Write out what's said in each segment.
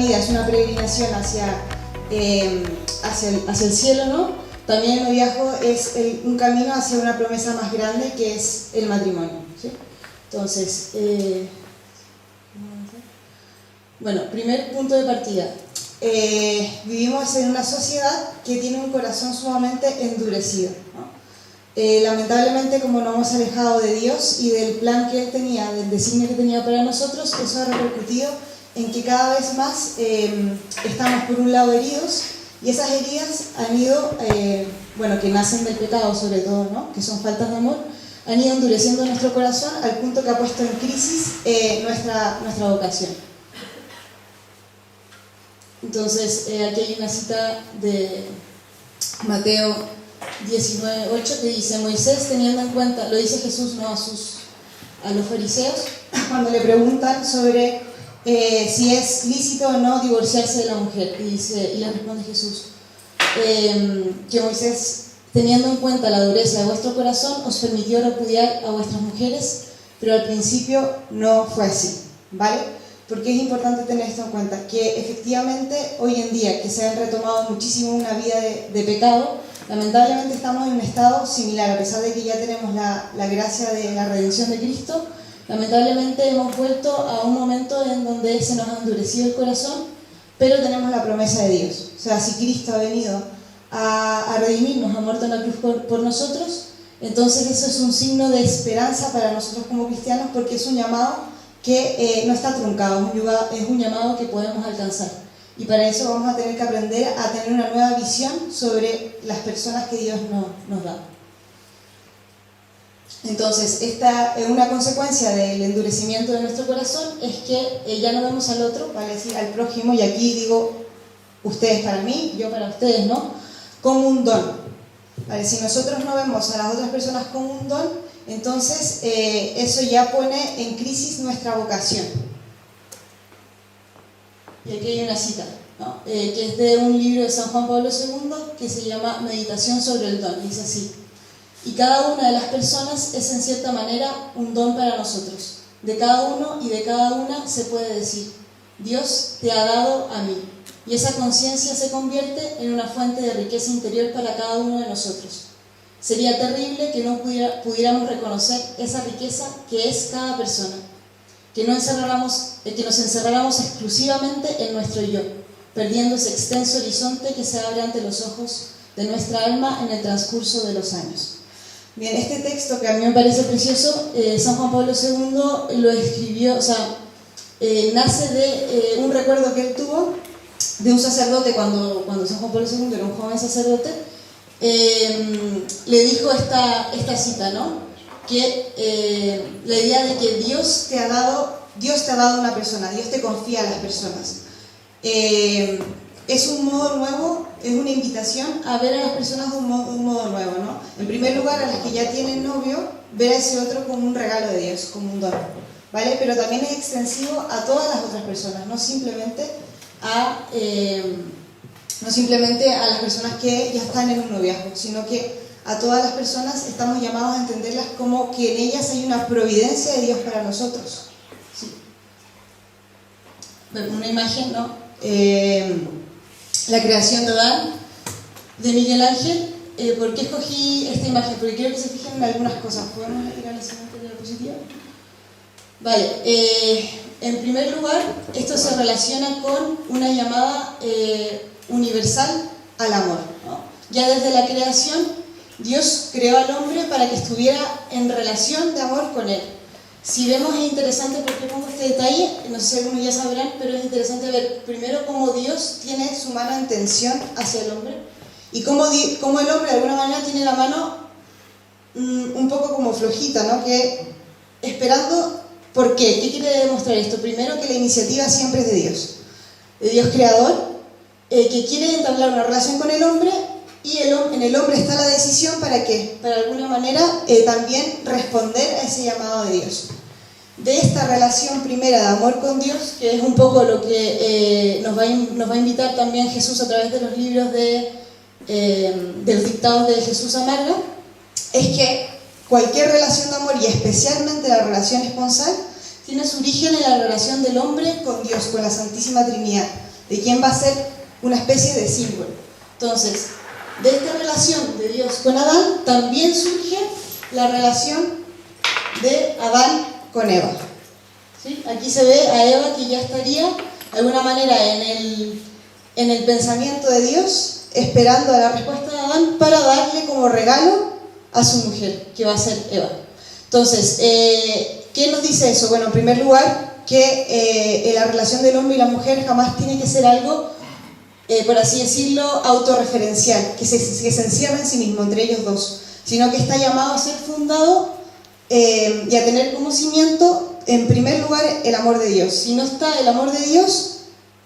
vida es una peregrinación hacia el cielo, ¿no? También el noviazgo es un camino hacia una promesa más grande, que es el matrimonio, ¿sí? Entonces, bueno, primer punto de partida. Vivimos en una sociedad que tiene un corazón sumamente endurecido, ¿no? Lamentablemente, como nos hemos alejado de Dios y del plan que Él tenía, del designio que tenía para nosotros, eso ha repercutido en que cada vez más estamos por un lado heridos, y esas heridas han ido, que nacen del pecado sobre todo, ¿no? Que son faltas de amor, han ido endureciendo nuestro corazón al punto que ha puesto en crisis nuestra vocación. Entonces, aquí hay una cita de Mateo 19:8 que dice: Moisés, teniendo en cuenta, lo dice Jesús, no a los fariseos, cuando le preguntan sobre si es lícito o no divorciarse de la mujer, y le responde Jesús que Moisés, teniendo en cuenta la dureza de vuestro corazón, os permitió repudiar a vuestras mujeres, pero al principio no fue así, ¿vale? Porque es importante tener esto en cuenta, que efectivamente hoy en día, que se ha retomado muchísimo una vida de pecado, lamentablemente estamos en un estado similar, a pesar de que ya tenemos la gracia de la redención de Cristo. Lamentablemente hemos vuelto a un momento en donde se nos ha endurecido el corazón, pero tenemos la promesa de Dios. O sea, si Cristo ha venido a redimirnos, ha muerto en la cruz por nosotros, entonces eso es un signo de esperanza para nosotros como cristianos, porque es un llamado que no está truncado, es un llamado que podemos alcanzar. Y para eso vamos a tener que aprender a tener una nueva visión sobre las personas que Dios nos da. Entonces, una consecuencia del endurecimiento de nuestro corazón es que ya no vemos al otro, vale decir, al prójimo, y aquí digo ustedes para mí, yo para ustedes, ¿no? Como un don. Vale, si nosotros no vemos a las otras personas como un don, entonces eso ya pone en crisis nuestra vocación. Y aquí hay una cita, ¿no? Que es de un libro de San Juan Pablo II que se llama Meditación sobre el don. Dice así: y cada una de las personas es en cierta manera un don para nosotros. De cada uno y de cada una se puede decir: Dios te ha dado a mí. Y esa conciencia se convierte en una fuente de riqueza interior para cada uno de nosotros. Sería terrible que no pudiéramos reconocer esa riqueza que es cada persona, que nos encerráramos exclusivamente en nuestro yo, perdiendo ese extenso horizonte que se abre ante los ojos de nuestra alma en el transcurso de los años. Bien, este texto, que a mí me parece precioso, San Juan Pablo II lo escribió, nace de un recuerdo que él tuvo de un sacerdote cuando San Juan Pablo II era un joven sacerdote. Le dijo esta cita, ¿no? Que la idea de que Dios te ha dado una persona, Dios te confía a las personas. Es un modo nuevo, es una invitación a ver a las personas de un modo nuevo, ¿no? En primer lugar, a las que ya tienen novio, ver a ese otro como un regalo de Dios, como un don, ¿vale? Pero también es extensivo a todas las otras personas, no simplemente a las personas que ya están en un noviazgo, sino que a todas las personas estamos llamados a entenderlas como que en ellas hay una providencia de Dios para nosotros. ¿Sí? Una imagen, ¿no? La creación de Adán, de Miguel Ángel. ¿Por qué escogí esta imagen? Porque quiero que se fijen en algunas cosas. ¿Podemos ir a la siguiente diapositiva? Vale, en primer lugar, esto se relaciona con una llamada universal al amor, ¿no? Ya desde la creación, Dios creó al hombre para que estuviera en relación de amor con él. Si vemos, es interesante, porque pongo este detalle, no sé si algunos ya sabrán, pero es interesante ver primero cómo Dios tiene su mano en tensión hacia el hombre, y cómo el hombre de alguna manera tiene la mano un poco como flojita, ¿no? Que esperando. ¿Por qué? ¿Qué quiere demostrar esto? Primero, que la iniciativa siempre es de Dios creador, que quiere entablar una relación con el hombre, y en el hombre está la decisión para ¿qué? Para de alguna manera también responder a ese llamado de Dios. De esta relación primera de amor con Dios, que es un poco lo que nos va a invitar también Jesús a través de los libros de los dictados de Jesús a Marga, es que cualquier relación de amor, y especialmente la relación esponsal, tiene su origen en la relación del hombre con Dios, con la Santísima Trinidad. de quién va a ser una especie de símbolo. Entonces, de esta relación de Dios con Adán, también surge la relación de Adán con Eva. ¿Sí? Aquí se ve a Eva que ya estaría de alguna manera en el pensamiento de Dios, esperando a la respuesta de Adán para darle como regalo a su mujer, que va a ser Eva. Entonces, ¿qué nos dice eso? Bueno, en primer lugar, que la relación del hombre y la mujer jamás tiene que ser algo, por así decirlo, autorreferencial, que se encierra en sí mismo, entre ellos dos, sino que está llamado a ser fundado y a tener como cimiento, en primer lugar, el amor de Dios. Si no está el amor de Dios,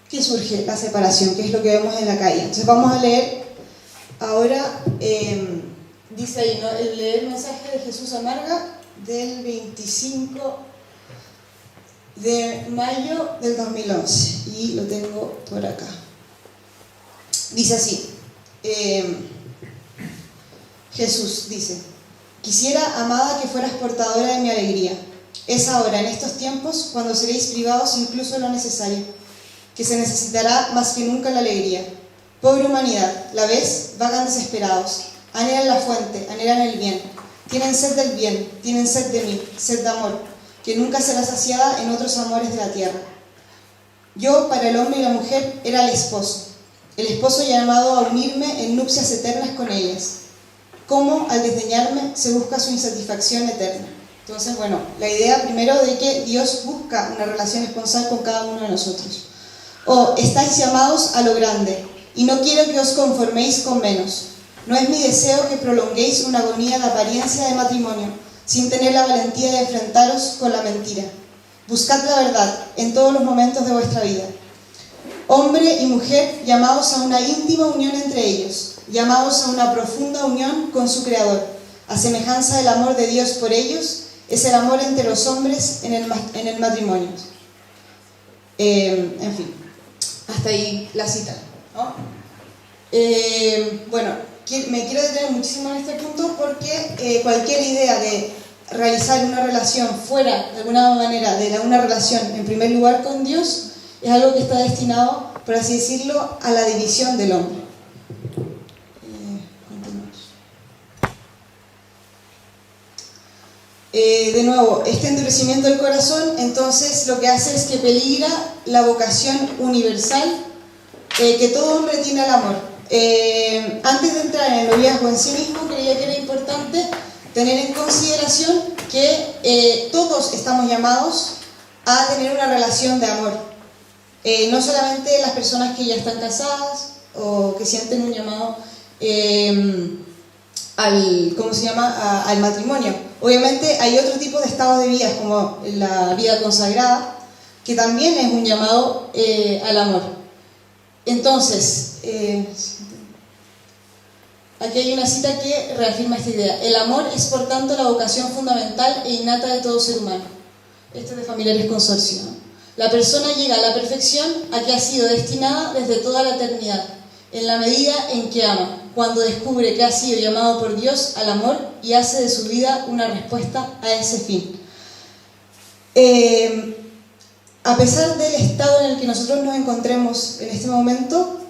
¿qué surge? La separación, que es lo que vemos en la calle. Entonces vamos a leer ahora, dice ahí, ¿no? El mensaje de Jesús a Marga del 25 de mayo del 2011, y lo tengo por acá. Dice así, Jesús dice: quisiera, amada, que fueras portadora de mi alegría. Es ahora, en estos tiempos, cuando seréis privados incluso de lo necesario, que se necesitará más que nunca la alegría. Pobre humanidad, ¿la ves? Vagan desesperados, anhelan la fuente, anhelan el bien, tienen sed del bien, tienen sed de mí, sed de amor, que nunca será saciada en otros amores de la tierra. Yo, para el hombre y la mujer, era el esposo llamado a unirme en nupcias eternas con ellas. Cómo, al desdeñarme, se busca su insatisfacción eterna. Entonces, bueno, la idea primero de que Dios busca una relación esponsal con cada uno de nosotros. Estáis llamados a lo grande, y no quiero que os conforméis con menos. No es mi deseo que prolonguéis una agonía de apariencia de matrimonio, sin tener la valentía de enfrentaros con la mentira. Buscad la verdad en todos los momentos de vuestra vida. Hombre y mujer llamados a una íntima unión entre ellos, llamados a una profunda unión con su Creador. A semejanza del amor de Dios por ellos, es el amor entre los hombres en el matrimonio. En fin, hasta ahí la cita, ¿no? Bueno, me quiero detener muchísimo en este punto porque cualquier idea de realizar una relación fuera, de alguna manera, de una relación en primer lugar con Dios, es algo que está destinado, por así decirlo, a la división del hombre. De nuevo, este endurecimiento del corazón, entonces, lo que hace es que peligra la vocación universal que todo hombre tiene al amor. Antes de entrar en el noviazgo en sí mismo, creía que era importante tener en consideración que todos estamos llamados a tener una relación de amor. No solamente las personas que ya están casadas o que sienten un llamado al matrimonio. Obviamente hay otro tipo de estados de vida, como la vida consagrada, que también es un llamado al amor. Entonces, aquí hay una cita que reafirma esta idea. El amor es, por tanto, la vocación fundamental e innata de todo ser humano. Esto es de Familiares Consorcio, ¿no? La persona llega a la perfección a que ha sido destinada desde toda la eternidad, en la medida en que ama, cuando descubre que ha sido llamado por Dios al amor y hace de su vida una respuesta a ese fin. A pesar del estado en el que nosotros nos encontremos en este momento,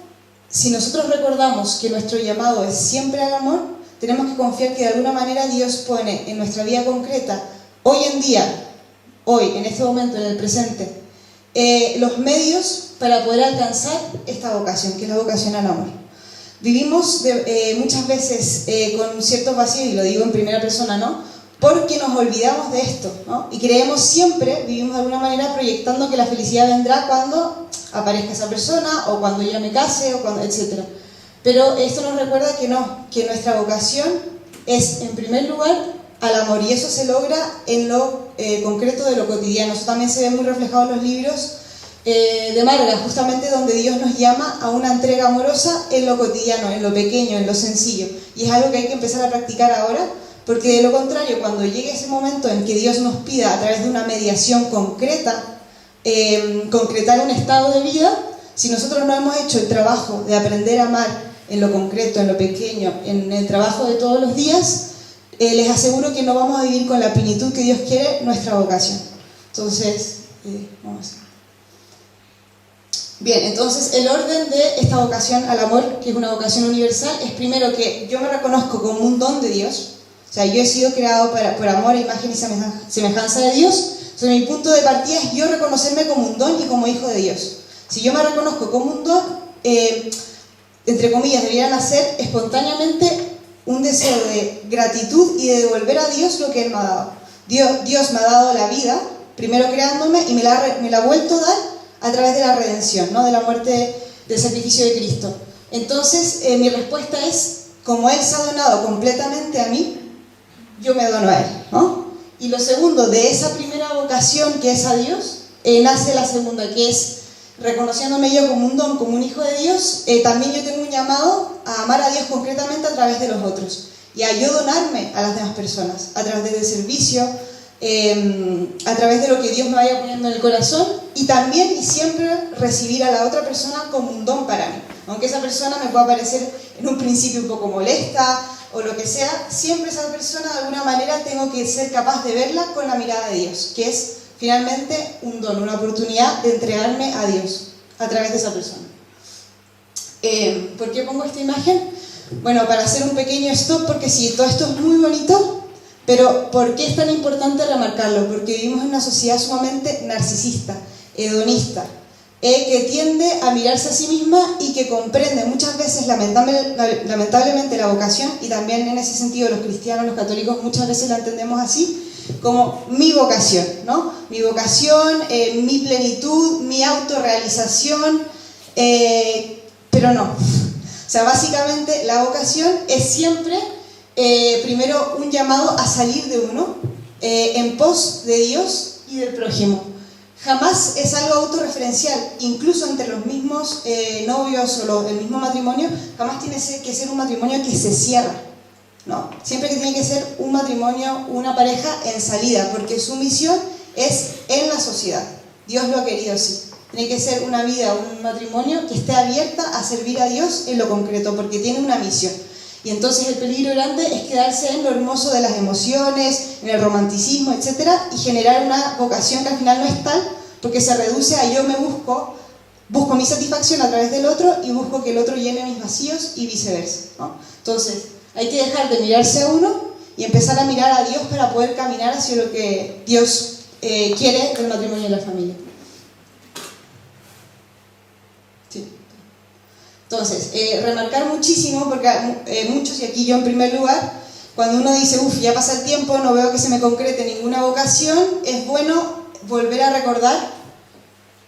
si nosotros recordamos que nuestro llamado es siempre al amor, tenemos que confiar que de alguna manera Dios pone en nuestra vida concreta, hoy en día, hoy, en este momento, en el presente, los medios para poder alcanzar esta vocación, que es la vocación al amor. Vivimos muchas veces con ciertos vacíos, y lo digo en primera persona, ¿no? Porque nos olvidamos de esto, ¿no? Y creemos siempre, vivimos de alguna manera proyectando que la felicidad vendrá cuando aparezca esa persona, o cuando ya me case, o cuando, etc. Pero esto nos recuerda que no, que nuestra vocación es, en primer lugar, al amor, y eso se logra en lo concreto de lo cotidiano. Eso también se ve muy reflejado en los libros de Marga, justamente donde Dios nos llama a una entrega amorosa en lo cotidiano, en lo pequeño, en lo sencillo, y es algo que hay que empezar a practicar ahora, porque de lo contrario, cuando llegue ese momento en que Dios nos pida a través de una mediación concreta, concretar un estado de vida, si nosotros no hemos hecho el trabajo de aprender a amar en lo concreto, en lo pequeño, en el trabajo de todos los días, les aseguro que no vamos a vivir con la plenitud que Dios quiere nuestra vocación. Entonces, vamos a ver. Bien, entonces el orden de esta vocación al amor, que es una vocación universal, es primero que yo me reconozco como un don de Dios. O sea, yo he sido creado por amor, imagen y semejanza de Dios. Entonces mi punto de partida es yo reconocerme como un don y como hijo de Dios. Si yo me reconozco como un don, entre comillas, debería nacer espontáneamente un deseo de gratitud y de devolver a Dios lo que Él me ha dado. Dios me ha dado la vida, primero creándome, y me la ha vuelto a dar a través de la redención, ¿no? De la muerte, del sacrificio de Cristo. Entonces, mi respuesta es, como Él se ha donado completamente a mí, yo me dono a Él, ¿no? Y lo segundo, de esa primera vocación que es a Dios, nace la segunda, que es reconociéndome yo como un don, como un hijo de Dios, también yo tengo un llamado a amar a Dios concretamente a través de los otros y a yo donarme a las demás personas, a través del servicio, a través de lo que Dios me vaya poniendo en el corazón, y también y siempre recibir a la otra persona como un don para mí. Aunque esa persona me pueda parecer en un principio un poco molesta o lo que sea, siempre esa persona de alguna manera tengo que ser capaz de verla con la mirada de Dios, que es finalmente un don, una oportunidad de entregarme a Dios a través de esa persona. ¿Por qué pongo esta imagen? Bueno, para hacer un pequeño stop, porque sí, todo esto es muy bonito, pero ¿por qué es tan importante remarcarlo? Porque vivimos en una sociedad sumamente narcisista, hedonista, que tiende a mirarse a sí misma y que comprende muchas veces, lamentablemente, la vocación, y también en ese sentido los cristianos, los católicos, muchas veces la entendemos así, como mi vocación, ¿no? Mi vocación, mi plenitud, mi autorrealización, pero no. O sea, básicamente la vocación es siempre, primero, un llamado a salir de uno en pos de Dios y del prójimo. Jamás es algo autorreferencial, incluso entre los mismos novios o el mismo matrimonio, jamás tiene que ser un matrimonio que se cierra. No, siempre que tiene que ser un matrimonio, una pareja en salida, porque su misión es en la sociedad. Dios lo ha querido así. Tiene que ser una vida, un matrimonio que esté abierta a servir a Dios en lo concreto, porque tiene una misión. Y entonces el peligro grande es quedarse en lo hermoso de las emociones, en el romanticismo, etc., y generar una vocación que al final no es tal, porque se reduce a yo me busco mi satisfacción a través del otro y busco que el otro llene mis vacíos y viceversa, ¿no? Entonces, hay que dejar de mirarse a uno y empezar a mirar a Dios para poder caminar hacia lo que Dios quiere del matrimonio y la familia. Sí. Entonces, remarcar muchísimo, porque muchos, y aquí yo en primer lugar, cuando uno dice, ya pasa el tiempo, no veo que se me concrete ninguna vocación, es bueno volver a recordar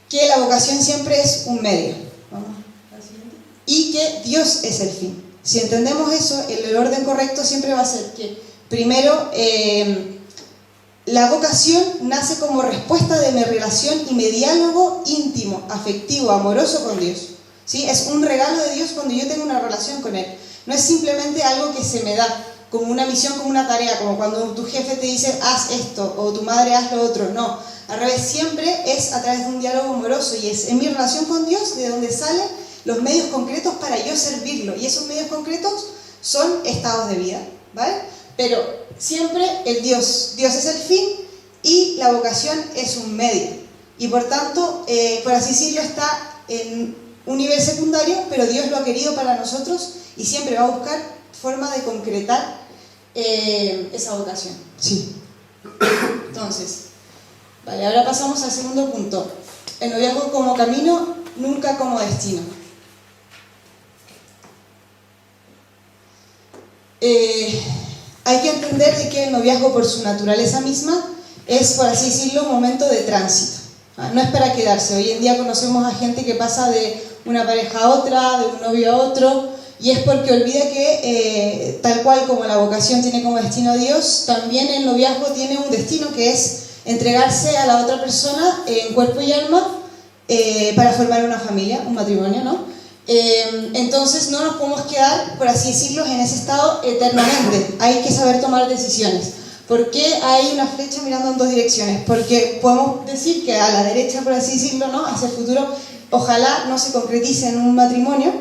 que la vocación siempre es un medio. Vamos al siguiente. Y que Dios es el fin. Si entendemos eso, el orden correcto siempre va a ser que, primero, la vocación nace como respuesta de mi relación y mi diálogo íntimo, afectivo, amoroso con Dios. ¿Sí? Es un regalo de Dios cuando yo tengo una relación con Él. No es simplemente algo que se me da, como una misión, como una tarea, como cuando tu jefe te dice, haz esto, o tu madre haz lo otro. No, al revés, siempre es a través de un diálogo amoroso, y es en mi relación con Dios de donde salen los medios concretos para yo servirlo, y esos medios concretos son estados de vida, ¿vale? Pero siempre Dios es el fin y la vocación es un medio, y por tanto, por así decirlo, está en un nivel secundario, pero Dios lo ha querido para nosotros y siempre va a buscar forma de concretar esa vocación. Sí. Entonces, vale, ahora pasamos al segundo punto. El noviazgo como camino, nunca como destino. Hay que entender de que el noviazgo, por su naturaleza misma, es, por así decirlo, un momento de tránsito. No es para quedarse. Hoy en día conocemos a gente que pasa de una pareja a otra, de un novio a otro, y es porque olvida que, tal cual como la vocación tiene como destino a Dios, también el noviazgo tiene un destino, que es entregarse a la otra persona en cuerpo y alma para formar una familia, un matrimonio, ¿no? Entonces no nos podemos quedar, por así decirlo, en ese estado eternamente. Hay que saber tomar decisiones. ¿Por qué hay una flecha mirando en dos direcciones? Porque podemos decir que a la derecha, por así decirlo, ¿no?, hacia el futuro, ojalá no se concretice en un matrimonio,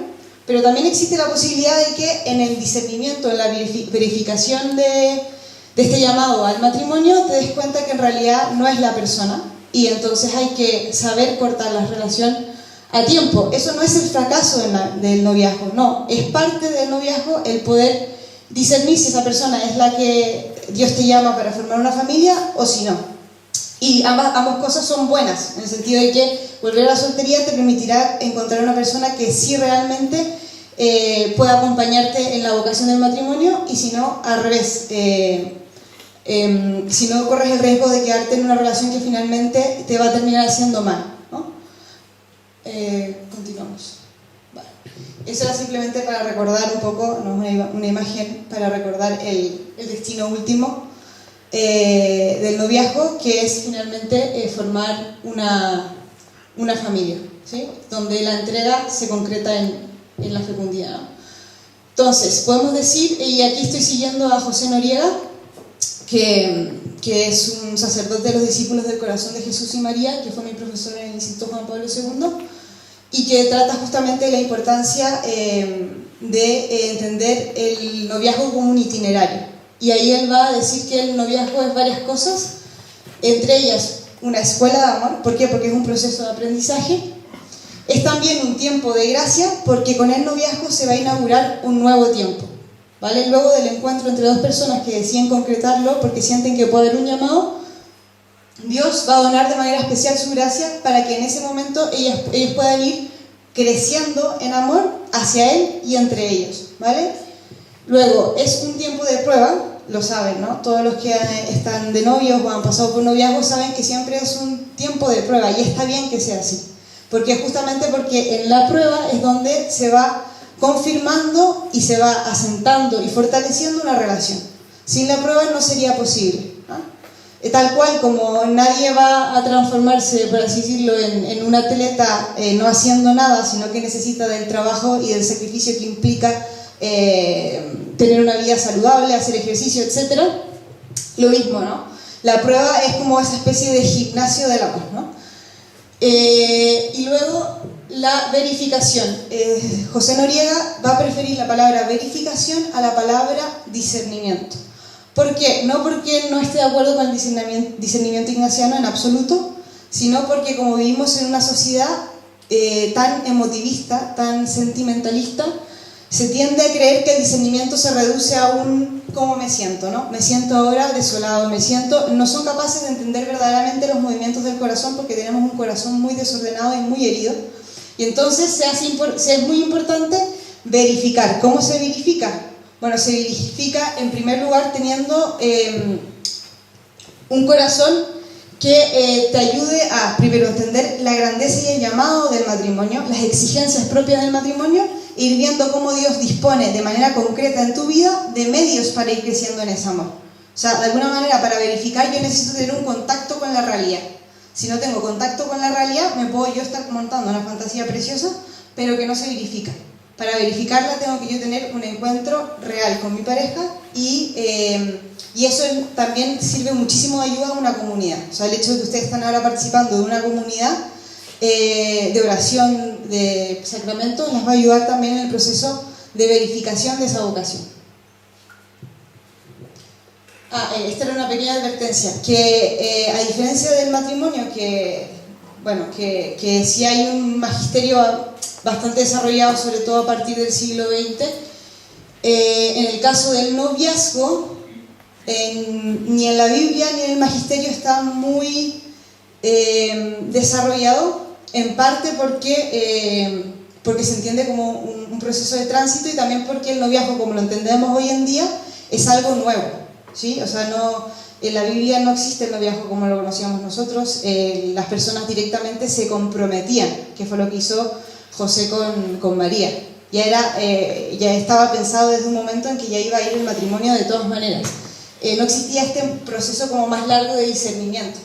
pero también existe la posibilidad de que en el discernimiento, en la verificación de este llamado al matrimonio, te des cuenta que en realidad no es la persona, y entonces hay que saber cortar la relación a tiempo. Eso no es el fracaso del noviazgo, no, es parte del noviazgo el poder discernir si esa persona es la que Dios te llama para formar una familia o si no. Y ambas cosas son buenas, en el sentido de que volver a la soltería te permitirá encontrar una persona que sí realmente pueda acompañarte en la vocación del matrimonio, y si no, al revés. Si no, corres el riesgo de quedarte en una relación que finalmente te va a terminar haciendo mal, ¿no? Continuamos. Vale. Eso era simplemente para recordar un poco, ¿no? una imagen para recordar el destino último del noviazgo, que es finalmente formar una familia, ¿sí? Donde la entrega se concreta en la fecundidad, ¿no? Entonces, podemos decir, y aquí estoy siguiendo a José Noriega, que es un sacerdote de los discípulos del corazón de Jesús y María, que fue mi profesor en el Instituto Juan Pablo II, y que trata justamente de la importancia de entender el noviazgo como un itinerario. Y ahí él va a decir que el noviazgo es varias cosas, entre ellas una escuela de amor. ¿Por qué? Porque es un proceso de aprendizaje. Es también un tiempo de gracia, porque con el noviazgo se va a inaugurar un nuevo tiempo, ¿vale? Luego del encuentro entre dos personas que deciden concretarlo porque sienten que puede haber un llamado, Dios va a donar de manera especial su gracia para que en ese momento ellos puedan ir creciendo en amor hacia Él y entre ellos, ¿vale? Luego, es un tiempo de prueba, lo saben, ¿no? Todos los que están de novios o han pasado por noviazgo saben que siempre es un tiempo de prueba, y está bien que sea así, porque justamente porque en la prueba es donde se va confirmando y se va asentando y fortaleciendo una relación. Sin la prueba no sería posible, ¿no? Tal cual como nadie va a transformarse, por así decirlo, en un atleta no haciendo nada, sino que necesita del trabajo y del sacrificio que implica tener una vida saludable, hacer ejercicio, etc. Lo mismo, ¿no? La prueba es como esa especie de gimnasio del amor, ¿no? Y luego la verificación. José Noriega va a preferir la palabra verificación a la palabra discernimiento. ¿Por qué? No porque no esté de acuerdo con el discernimiento ignaciano en absoluto, sino porque como vivimos en una sociedad tan emotivista, tan sentimentalista, se tiende a creer que el discernimiento se reduce a un ¿cómo me siento?, ¿no? Me siento ahora desolado, no son capaces de entender verdaderamente los movimientos del corazón, porque tenemos un corazón muy desordenado y muy herido. Y entonces es muy importante verificar. ¿Cómo se verifica? Bueno, se verifica en primer lugar teniendo un corazón que te ayude a, primero, entender la grandeza y el llamado del matrimonio, las exigencias propias del matrimonio, e ir viendo cómo Dios dispone de manera concreta en tu vida de medios para ir creciendo en ese amor. O sea, de alguna manera, para verificar yo necesito tener un contacto con la realidad. Si no tengo contacto con la realidad, me puedo yo estar montando una fantasía preciosa, pero que no se verifica. Para verificarla tengo que yo tener un encuentro real con mi pareja, y eso también sirve muchísimo de ayuda a una comunidad. O sea, el hecho de que ustedes están ahora participando de una comunidad de oración, de sacramentos, les va a ayudar también en el proceso de verificación de esa vocación. Esta era una pequeña advertencia, que a diferencia del matrimonio, que sí hay un magisterio bastante desarrollado, sobre todo a partir del siglo XX, en el caso del noviazgo, ni en la Biblia ni en el magisterio está muy desarrollado, en parte porque se entiende como un proceso de tránsito, y también porque el noviazgo, como lo entendemos hoy en día, es algo nuevo, ¿sí? O sea, en la Biblia no existe el noviazgo como lo conocíamos nosotros. Las personas directamente se comprometían, que fue lo que hizo José con María. Ya estaba pensado desde un momento en que ya iba a ir el matrimonio de todas maneras. No existía este proceso como más largo de discernimiento.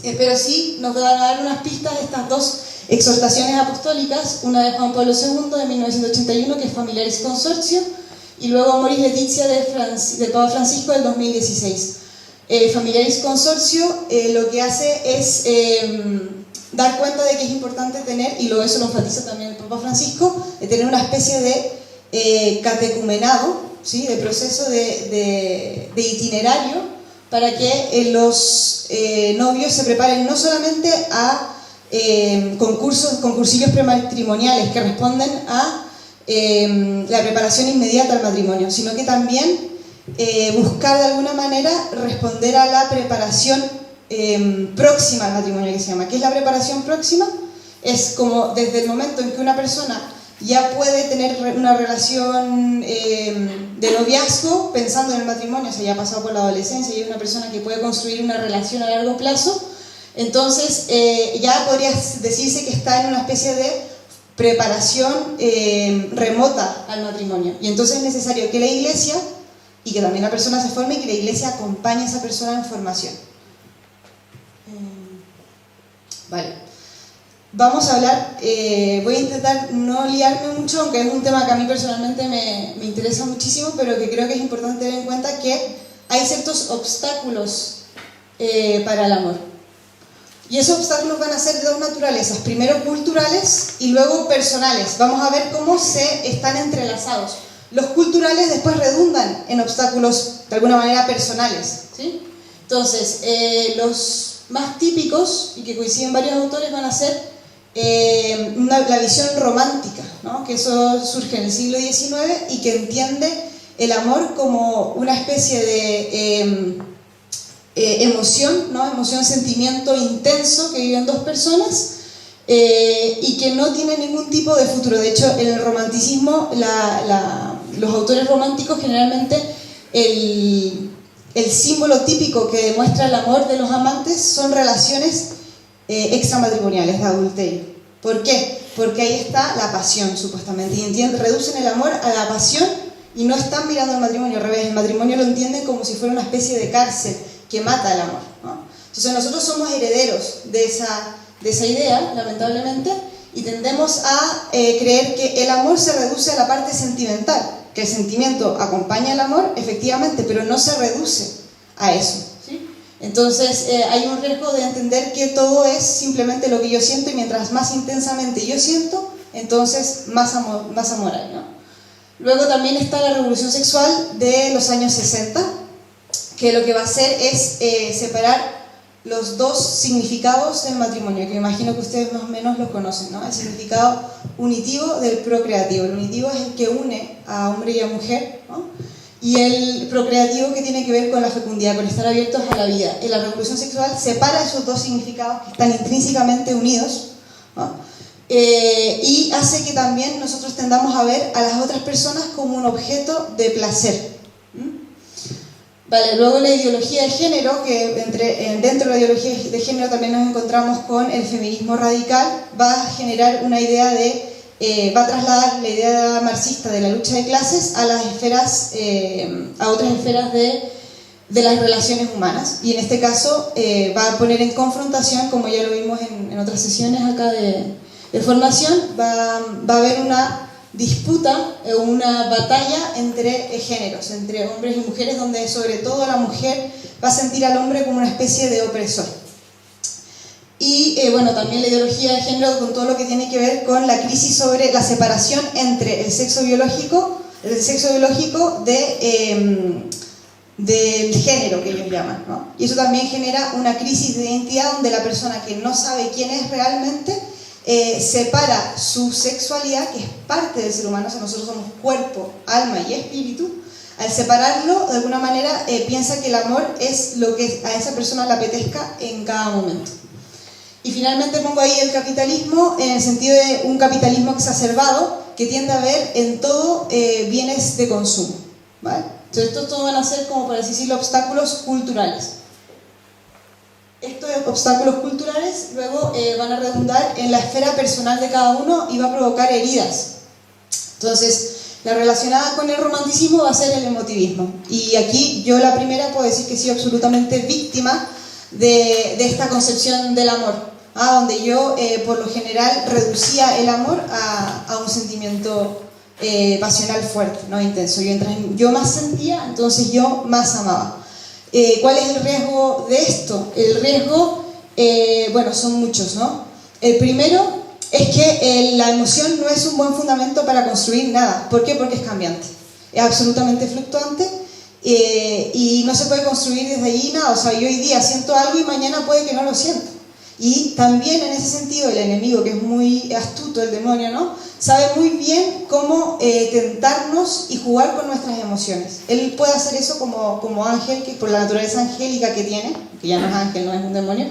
Pero sí nos van a dar unas pistas de estas dos exhortaciones apostólicas, una de Juan Pablo II de 1981, que es Familiaris Consortio, y luego Amoris Laetitia del Papa Francisco del 2016. Familiaris Consortio lo que hace es dar cuenta de que es importante tener, y eso lo enfatiza también el Papa Francisco, de tener una especie de catecumenado, ¿sí? De proceso de itinerario, para que los novios se preparen no solamente a concursillos prematrimoniales que responden a la preparación inmediata al matrimonio, sino que también buscar de alguna manera responder a la preparación próxima al matrimonio, que se llama. ¿Qué es la preparación próxima? Es como desde el momento en que una persona ya puede tener una relación de noviazgo pensando en el matrimonio, o sea, ya ha pasado por la adolescencia y es una persona que puede construir una relación a largo plazo, entonces ya podría decirse que está en una especie de preparación remota al matrimonio. Y entonces es necesario que la iglesia, y que también la persona se forme, y que la iglesia acompañe a esa persona en formación. Vale. Vamos a hablar, voy a intentar no liarme mucho, aunque es un tema que a mí personalmente me interesa muchísimo, pero que creo que es importante tener en cuenta que hay ciertos obstáculos para el amor. Y esos obstáculos van a ser de dos naturalezas, primero culturales y luego personales. Vamos a ver cómo se están entrelazados. Los culturales después redundan en obstáculos de alguna manera personales, ¿sí? Entonces, los más típicos, y que coinciden varios autores, van a ser la visión romántica, ¿no? Que eso surge en el siglo XIX y que entiende el amor como una especie de emoción, ¿no? Emoción, sentimiento intenso que viven dos personas y que no tiene ningún tipo de futuro. De hecho, en el romanticismo, los autores románticos generalmente el símbolo típico que demuestra el amor de los amantes son relaciones extramatrimoniales de adulterio. ¿Por qué? Porque ahí está la pasión, supuestamente, y reducen el amor a la pasión y no están mirando al matrimonio, al revés, el matrimonio lo entienden como si fuera una especie de cárcel que mata el amor, ¿no? Entonces nosotros somos herederos de esa idea, lamentablemente, y tendemos a creer que el amor se reduce a la parte sentimental, que el sentimiento acompaña al amor, efectivamente, pero no se reduce a eso, ¿sí? Entonces hay un riesgo de entender que todo es simplemente lo que yo siento, y mientras más intensamente yo siento, entonces más amor hay, ¿no? Luego también está la revolución sexual de los años 60, que lo que va a hacer es separar los dos significados del matrimonio, que me imagino que ustedes más o menos los conocen, ¿no? El significado unitivo del procreativo. El unitivo es el que une a hombre y a mujer, ¿no? Y el procreativo, que tiene que ver con la fecundidad, con estar abiertos a la vida. En la revolución sexual separa esos dos significados que están intrínsecamente unidos, ¿no? Y hace que también nosotros tendamos a ver a las otras personas como un objeto de placer. Vale, luego la ideología de género, que dentro de la ideología de género también nos encontramos con el feminismo radical, va a generar una idea va a trasladar la idea marxista de la lucha de clases a las esferas, a otras esferas de las relaciones humanas, y en este caso va a poner en confrontación, como ya lo vimos en otras sesiones acá de formación, va a haber una disputa, una batalla entre géneros, entre hombres y mujeres, donde sobre todo la mujer va a sentir al hombre como una especie de opresor. Y bueno, también la ideología de género con todo lo que tiene que ver con la crisis sobre la separación entre el sexo biológico del género, que ellos llaman, ¿no? Y eso también genera una crisis de identidad, donde la persona que no sabe quién es realmente separa su sexualidad, que es parte del ser humano, o sea, nosotros somos cuerpo, alma y espíritu. Al separarlo, de alguna manera piensa que el amor es lo que a esa persona le apetezca en cada momento. Y finalmente pongo ahí el capitalismo, en el sentido de un capitalismo exacerbado que tiende a ver en todo bienes de consumo, ¿vale? Entonces estos todos van a ser, como por así decirlo, obstáculos culturales. Estos obstáculos culturales luego van a redundar en la esfera personal de cada uno y va a provocar heridas. Entonces, la relacionada con el romanticismo va a ser el emotivismo. Y aquí yo, la primera, puedo decir que he sido absolutamente víctima de esta concepción del amor, donde yo por lo general reducía el amor a un sentimiento pasional fuerte, ¿no? Intenso. Yo más sentía, entonces yo más amaba. ¿Cuál es el riesgo de esto? El riesgo, bueno, son muchos, ¿no? El primero es que la emoción no es un buen fundamento para construir nada. ¿Por qué? Porque es cambiante, es absolutamente fluctuante y no se puede construir desde allí nada. O sea, yo hoy día siento algo y mañana puede que no lo sienta. Y también en ese sentido el enemigo, que es muy astuto, el demonio, ¿no?, sabe muy bien cómo tentarnos y jugar con nuestras emociones. Él puede hacer eso como ángel, que por la naturaleza angélica que tiene, que ya no es ángel, no es un demonio,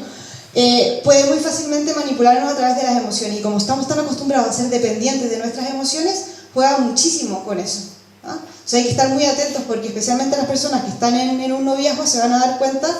puede muy fácilmente manipularnos a través de las emociones. Y como estamos tan acostumbrados a ser dependientes de nuestras emociones, juega muchísimo con eso. ¿Ah? O sea, hay que estar muy atentos, porque especialmente las personas que están en un noviazgo se van a dar cuenta.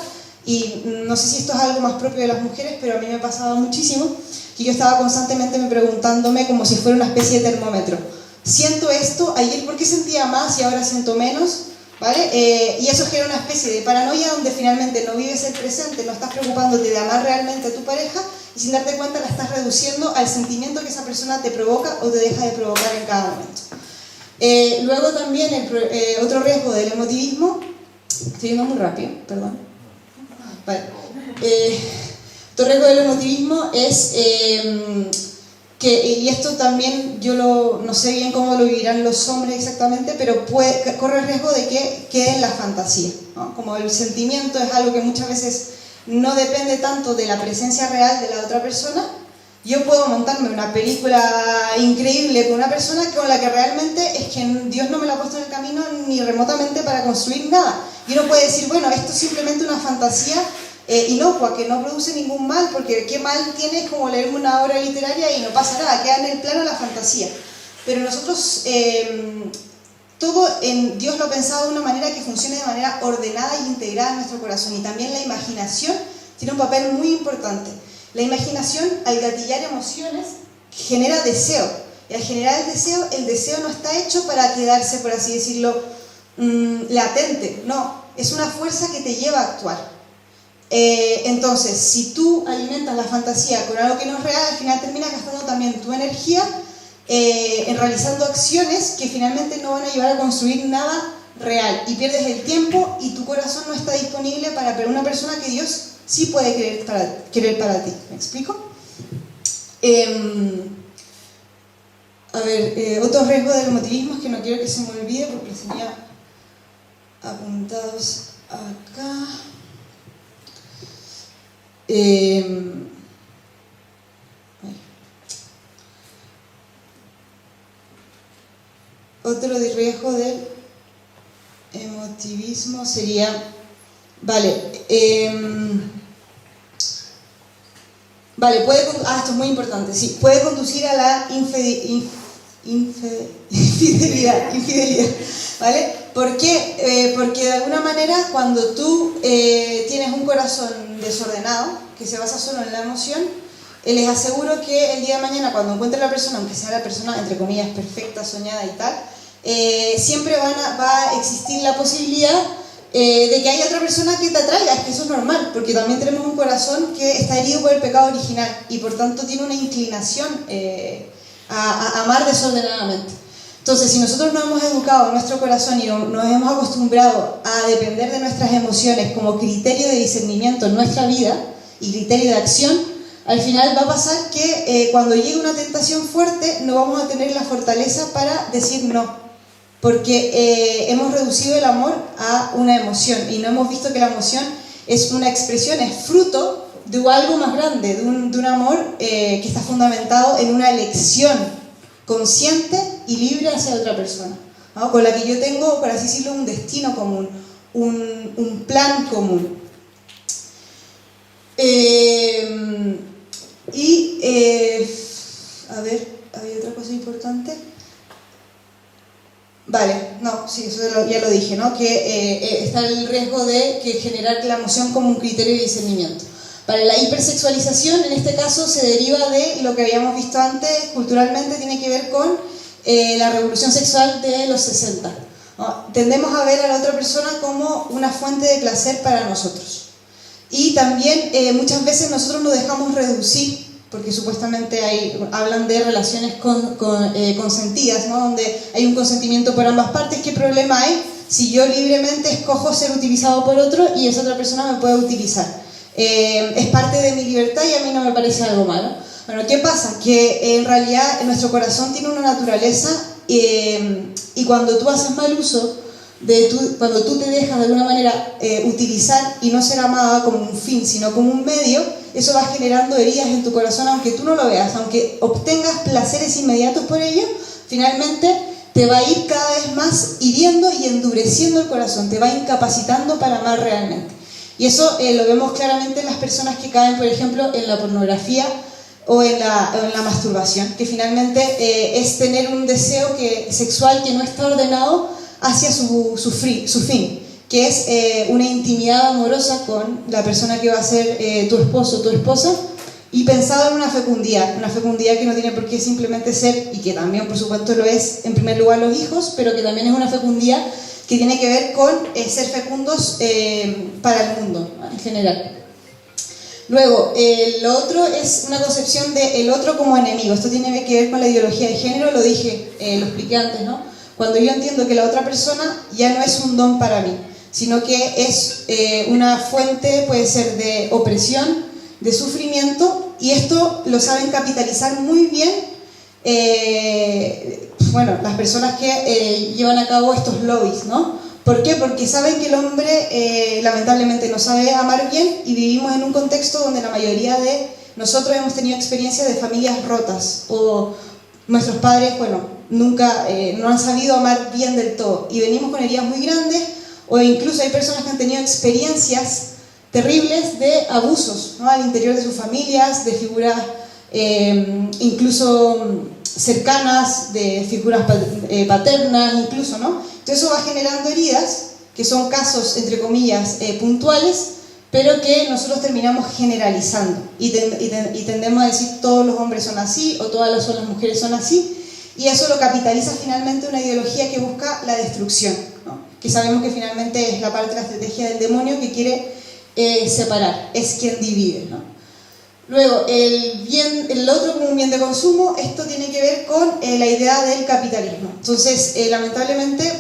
Y no sé si esto es algo más propio de las mujeres, pero a mí me pasaba muchísimo, que yo estaba constantemente preguntándome como si fuera una especie de termómetro. Siento esto, ayer ¿por qué sentía más y ahora siento menos? ¿Vale? Y eso genera una especie de paranoia donde finalmente no vives el presente, no estás preocupándote de amar realmente a tu pareja y sin darte cuenta la estás reduciendo al sentimiento que esa persona te provoca o te deja de provocar en cada momento. Luego también otro riesgo del emotivismo, estoy yendo muy rápido, perdón. Vale. Otro riesgo del emotivismo es que, y esto también yo no sé bien cómo lo vivirán los hombres exactamente, pero corre el riesgo de que quede en la fantasía, ¿no? Como el sentimiento es algo que muchas veces no depende tanto de la presencia real de la otra persona, yo puedo montarme una película increíble con una persona con la que realmente es que Dios no me la ha puesto en el camino ni remotamente para construir nada. Y uno puede decir, bueno, esto es simplemente una fantasía inocua, que no produce ningún mal, porque qué mal tiene es como leerme una obra literaria y no pasa nada, queda en el plano de la fantasía. Pero nosotros, todo en Dios lo ha pensado de una manera que funcione de manera ordenada y integrada en nuestro corazón. Y también la imaginación tiene un papel muy importante. La imaginación, al gatillar emociones, genera deseo. Y al generar el deseo no está hecho para quedarse, por así decirlo, latente. No, es una fuerza que te lleva a actuar. Entonces, si tú alimentas la fantasía con algo que no es real, al final terminas gastando también tu energía en realizando acciones que finalmente no van a llevar a construir nada real. Y pierdes el tiempo y tu corazón no está disponible para una persona que Dios sí puede querer para ti. ¿Me explico? Otro riesgo del emotivismo es que no quiero que se me olvide porque los tenía apuntados acá. Otro riesgo del emotivismo sería, esto es muy importante, sí, puede conducir a la infidelidad, ¿vale? ¿Por qué? Porque de alguna manera cuando tú tienes un corazón desordenado, que se basa solo en la emoción, les aseguro que el día de mañana cuando encuentre la persona, aunque sea la persona entre comillas perfecta, soñada y tal, siempre va a existir la posibilidad de que haya otra persona que te atraiga. Es que eso es normal, porque también tenemos un corazón que está herido por el pecado original y por tanto tiene una inclinación a amar desordenadamente. Entonces, si nosotros no hemos educado nuestro corazón y nos hemos acostumbrado a depender de nuestras emociones como criterio de discernimiento en nuestra vida y criterio de acción, al final va a pasar que cuando llegue una tentación fuerte no vamos a tener la fortaleza para decir no, porque hemos reducido el amor a una emoción y no hemos visto que la emoción es una expresión, es fruto de algo más grande, de un amor que está fundamentado en una elección consciente y libre hacia otra persona, ¿no? Con la que yo tengo, por así decirlo, un destino común, un plan común. ¿Había otra cosa importante? Eso ya lo dije, ¿no? Que está el riesgo de generar la emoción como un criterio de discernimiento. La hipersexualización, en este caso, se deriva de lo que habíamos visto antes, culturalmente tiene que ver con la revolución sexual de los 60. ¿No? Tendemos a ver a la otra persona como una fuente de placer para nosotros. Y también muchas veces nosotros nos dejamos reducir, porque supuestamente hablan de relaciones consentidas, ¿no? Donde hay un consentimiento por ambas partes. ¿Qué problema hay si yo libremente escojo ser utilizado por otro y esa otra persona me puede utilizar? Es parte de mi libertad y a mí no me parece algo malo. Bueno, ¿qué pasa? Que en realidad nuestro corazón tiene una naturaleza y cuando tú haces mal uso cuando tú te dejas de alguna manera utilizar y no ser amada como un fin, sino como un medio, eso va generando heridas en tu corazón, aunque tú no lo veas, aunque obtengas placeres inmediatos por ello, finalmente te va a ir cada vez más hiriendo y endureciendo el corazón, te va incapacitando para amar realmente. Y eso lo vemos claramente en las personas que caen, por ejemplo, en la pornografía o en la masturbación, que finalmente es tener un deseo sexual que no está ordenado hacia su fin, que es una intimidad amorosa con la persona que va a ser tu esposo o tu esposa, y pensado en una fecundidad que no tiene por qué simplemente ser, y que también por supuesto lo es en primer lugar los hijos, pero que también es una fecundidad que tiene que ver con ser fecundos para el mundo, ¿no? En general. Luego, lo otro es una concepción del otro como enemigo. Esto tiene que ver con la ideología de género, lo dije, lo expliqué antes, ¿no? Cuando yo entiendo que la otra persona ya no es un don para mí, sino que es una fuente, puede ser de opresión, de sufrimiento, y esto lo saben capitalizar muy bien las personas que llevan a cabo estos lobbies, ¿no? ¿Por qué? Porque saben que el hombre lamentablemente no sabe amar bien, y vivimos en un contexto donde la mayoría de nosotros hemos tenido experiencias de familias rotas, o nuestros padres, nunca no han sabido amar bien del todo, y venimos con heridas muy grandes, o incluso hay personas que han tenido experiencias terribles de abusos, ¿no? Al interior de sus familias, de figuras incluso cercanas, de figuras paternas incluso, ¿no? Entonces eso va generando heridas, que son casos, entre comillas, puntuales, pero que nosotros terminamos generalizando, y tendemos a decir todos los hombres son así, o todas las mujeres son así, y eso lo capitaliza finalmente una ideología que busca la destrucción, ¿no? Que sabemos que finalmente es la parte de la estrategia del demonio, que quiere separar, es quien divide, ¿no? Luego, el otro como un bien de consumo, esto tiene que ver con la idea del capitalismo. Entonces, lamentablemente,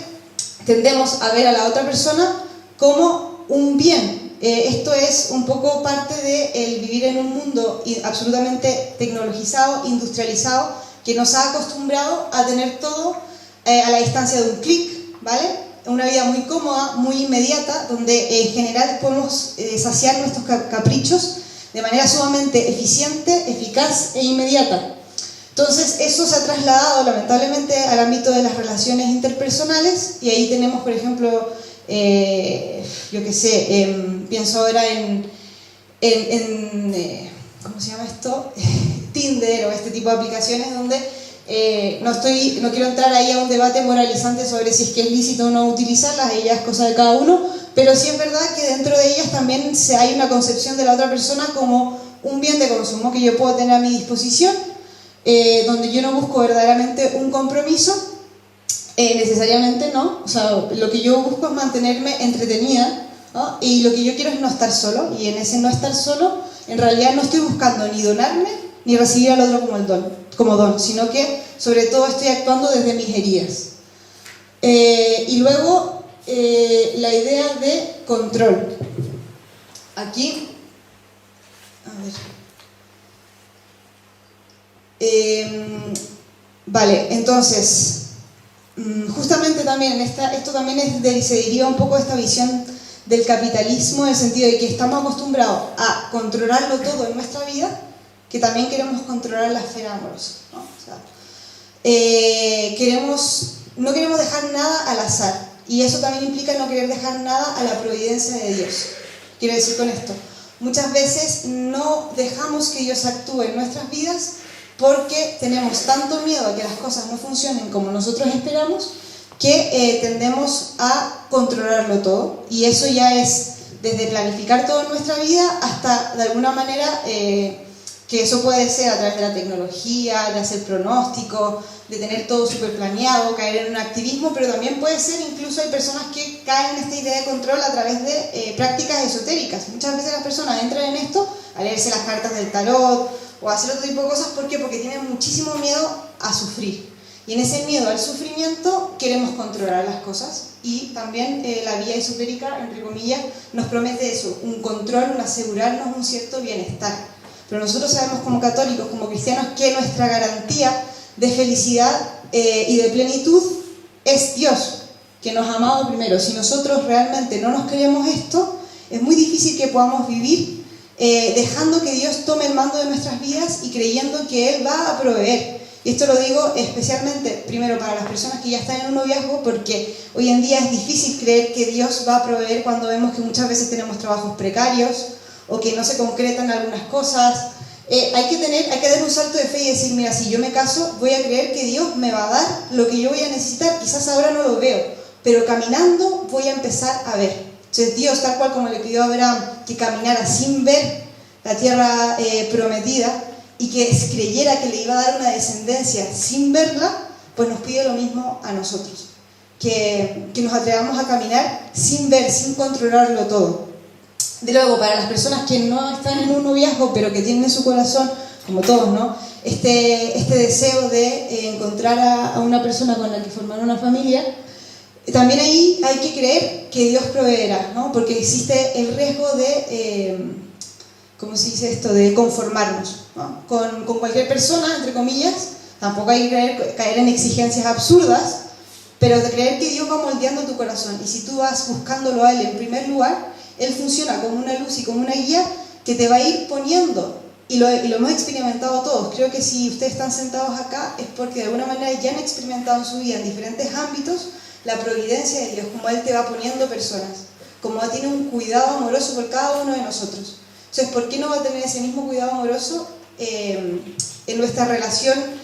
tendemos a ver a la otra persona como un bien. Esto es un poco parte de vivir en un mundo absolutamente tecnologizado, industrializado, que nos ha acostumbrado a tener todo a la distancia de un clic, ¿vale? Una vida muy cómoda, muy inmediata, donde en general podemos saciar nuestros caprichos de manera sumamente eficiente, eficaz e inmediata. Entonces eso se ha trasladado lamentablemente al ámbito de las relaciones interpersonales, y ahí tenemos, por ejemplo, pienso ahora en ¿cómo se llama esto? Tinder o este tipo de aplicaciones donde no quiero entrar ahí a un debate moralizante sobre si es que es lícito o no utilizarlas, ahí ya es cosa de cada uno, pero sí es verdad que dentro de ellas también hay una concepción de la otra persona como un bien de consumo que yo puedo tener a mi disposición, donde yo no busco verdaderamente un compromiso, necesariamente no, o sea, lo que yo busco es mantenerme entretenida, ¿no? Y lo que yo quiero es no estar solo, y en ese no estar solo, en realidad no estoy buscando ni donarme, ni recibir al otro como don, sino que sobre todo estoy actuando desde mis heridas. Y luego la idea de control. Aquí, vale, entonces, justamente también esto también se deriva un poco de esta visión del capitalismo, en el sentido de que estamos acostumbrados a controlarlo todo en nuestra vida, que también queremos controlar la esfera amorosa, ¿no? O sea, no queremos dejar nada al azar, y eso también implica no querer dejar nada a la providencia de Dios. Quiero decir con esto, muchas veces no dejamos que Dios actúe en nuestras vidas porque tenemos tanto miedo a que las cosas no funcionen como nosotros esperamos, que tendemos a controlarlo todo, y eso ya es desde planificar toda nuestra vida hasta de alguna manera que eso puede ser a través de la tecnología, de hacer pronósticos, de tener todo súper planeado, caer en un activismo, pero también puede ser, incluso hay personas que caen en esta idea de control a través de prácticas esotéricas. Muchas veces las personas entran en esto a leerse las cartas del tarot o a hacer otro tipo de cosas. ¿Por qué? Porque tienen muchísimo miedo a sufrir. Y en ese miedo al sufrimiento queremos controlar las cosas. Y también la vía esotérica, entre comillas, nos promete eso, un control, un asegurarnos un cierto bienestar. Pero nosotros sabemos como católicos, como cristianos, que nuestra garantía de felicidad y de plenitud es Dios. que nos ha amado primero. Si nosotros realmente no nos creemos esto, es muy difícil que podamos vivir dejando que Dios tome el mando de nuestras vidas y creyendo que Él va a proveer. Y esto lo digo especialmente, primero, para las personas que ya están en un noviazgo, porque hoy en día es difícil creer que Dios va a proveer cuando vemos que muchas veces tenemos trabajos precarios o que no se concretan algunas cosas. Hay que dar un salto de fe y decir, mira, si yo me caso, voy a creer que Dios me va a dar lo que yo voy a necesitar. Quizás ahora no lo veo, pero caminando voy a empezar a ver. Entonces Dios, tal cual como le pidió a Abraham que caminara sin ver la tierra prometida y que creyera que le iba a dar una descendencia sin verla, pues nos pide lo mismo a nosotros. Que nos atrevamos a caminar sin ver, sin controlarlo todo. De luego, para las personas que no están en un noviazgo, pero que tienen en su corazón, como todos, ¿no? Este deseo de encontrar a una persona con la que formar una familia, también ahí hay que creer que Dios proveerá, ¿no? Porque existe el riesgo de, ¿cómo se dice esto?, de conformarnos, ¿no? Con cualquier persona, entre comillas. Tampoco hay que caer en exigencias absurdas, pero de creer que Dios va moldeando tu corazón. Y si tú vas buscándolo a Él en primer lugar, Él funciona como una luz y como una guía que te va a ir poniendo. Y lo hemos experimentado todos. Creo que si ustedes están sentados acá es porque de alguna manera ya han experimentado en su vida, en diferentes ámbitos, la providencia de Dios, como Él te va poniendo personas, como Él tiene un cuidado amoroso por cada uno de nosotros. Entonces, ¿por qué no va a tener ese mismo cuidado amoroso en nuestra relación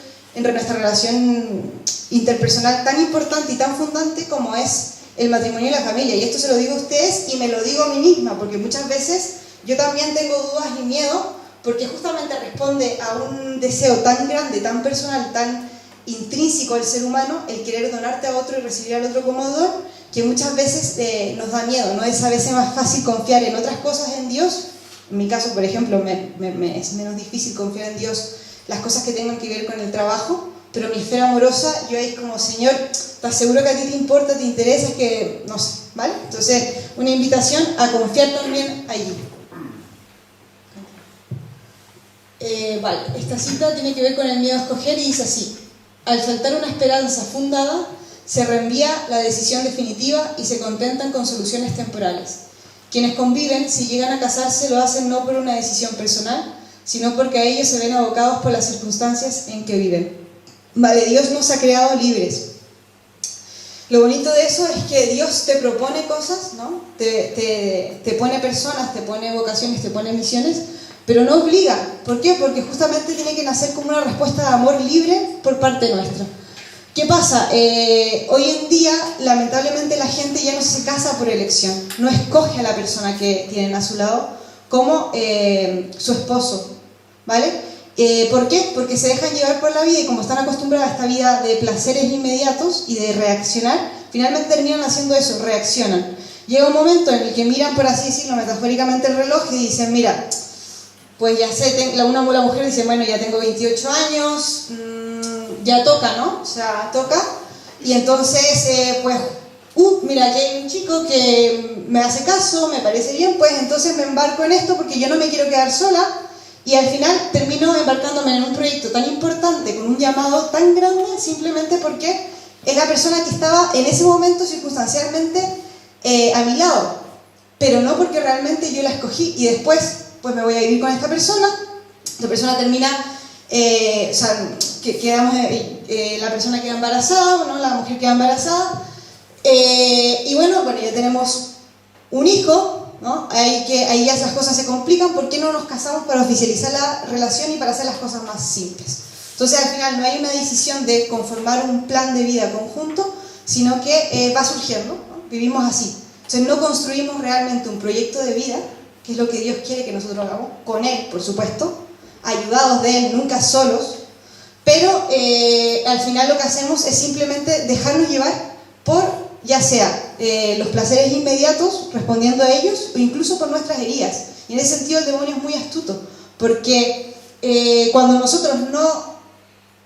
interpersonal tan importante y tan fundante como es el matrimonio y la familia? Y esto se lo digo a ustedes y me lo digo a mí misma, porque muchas veces yo también tengo dudas y miedo, porque justamente responde a un deseo tan grande, tan personal, tan intrínseco al ser humano, el querer donarte a otro y recibir al otro como don, que muchas veces nos da miedo, ¿no? Es a veces más fácil confiar en otras cosas en Dios. En mi caso, por ejemplo, es menos difícil confiar en Dios las cosas que tengan que ver con el trabajo, pero mi esfera amorosa, yo ahí como, Señor, ¿estás seguro que a ti te importa, te interesa? Es que, no sé, ¿vale? Entonces, una invitación a confiar también allí. Vale, esta cita tiene que ver con el miedo a escoger y dice así: al faltar una esperanza fundada, se reenvía la decisión definitiva y se contentan con soluciones temporales. Quienes conviven, si llegan a casarse, lo hacen no por una decisión personal, sino porque a ellos se ven abocados por las circunstancias en que viven. Vale, Dios nos ha creado libres. Lo bonito de eso es que Dios te propone cosas, ¿no? Te pone personas, te pone vocaciones, te pone misiones, pero no obliga. ¿Por qué? Porque justamente tiene que nacer como una respuesta de amor libre por parte nuestra. ¿Qué pasa? Hoy en día, lamentablemente, la gente ya no se casa por elección. No escoge a la persona que tienen a su lado como su esposo, ¿vale? ¿Por qué? Porque se dejan llevar por la vida y como están acostumbradas a esta vida de placeres inmediatos y de reaccionar, finalmente terminan haciendo eso, reaccionan. Llega un momento en el que miran, por así decirlo, metafóricamente el reloj y dicen, mira, pues ya sé, la mujer dice, bueno, ya tengo 28 años, ya toca, ¿no? O sea, toca. Y entonces, mira, aquí hay un chico que me hace caso, me parece bien, pues entonces me embarco en esto porque yo no me quiero quedar sola. Y al final termino embarcándome en un proyecto tan importante, con un llamado tan grande, simplemente porque es la persona que estaba en ese momento circunstancialmente a mi lado. Pero no porque realmente yo la escogí y después pues me voy a vivir con esta persona. La persona termina, la persona queda embarazada, ¿no? La mujer queda embarazada. Y bueno, ya tenemos un hijo, ¿no? Ahí ya las cosas se complican. ¿Por qué no nos casamos para oficializar la relación y para hacer las cosas más simples? Entonces al final no hay una decisión de conformar un plan de vida conjunto, sino que va surgiendo, ¿no? Vivimos así. Entonces no construimos realmente un proyecto de vida, que es lo que Dios quiere que nosotros hagamos, con Él, por supuesto, ayudados de Él, nunca solos, pero al final lo que hacemos es simplemente dejarnos llevar por, ya sea los placeres inmediatos, respondiendo a ellos, o incluso por nuestras heridas. Y en ese sentido el demonio es muy astuto, porque cuando nosotros no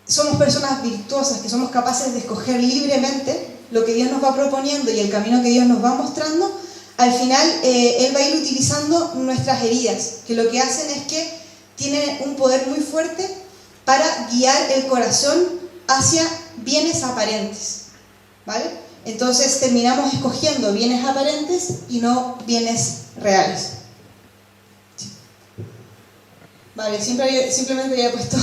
somos personas virtuosas, que somos capaces de escoger libremente lo que Dios nos va proponiendo y el camino que Dios nos va mostrando, al final Él va a ir utilizando nuestras heridas, que lo que hacen es que tienen un poder muy fuerte para guiar el corazón hacia bienes aparentes, ¿vale? Entonces terminamos escogiendo bienes aparentes y no bienes reales. Vale, simplemente había puesto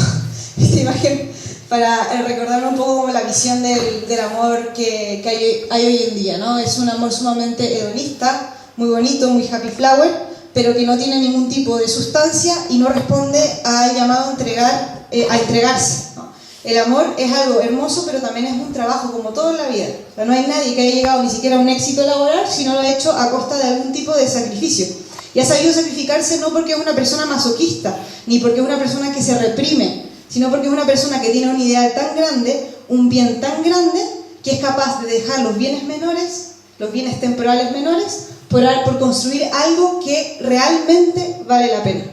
esta imagen para recordarme un poco como la visión del amor que hay hoy en día, ¿no? Es un amor sumamente hedonista, muy bonito, muy happy flower, pero que no tiene ningún tipo de sustancia y no responde al llamado a entregarse, ¿no? El amor es algo hermoso, pero también es un trabajo, como todo en la vida. O sea, no hay nadie que haya llegado ni siquiera a un éxito laboral si no lo ha hecho a costa de algún tipo de sacrificio. Y ha sabido sacrificarse no porque es una persona masoquista, ni porque es una persona que se reprime, sino porque es una persona que tiene un ideal tan grande, un bien tan grande, que es capaz de dejar los bienes menores, los bienes temporales menores, por construir algo que realmente vale la pena.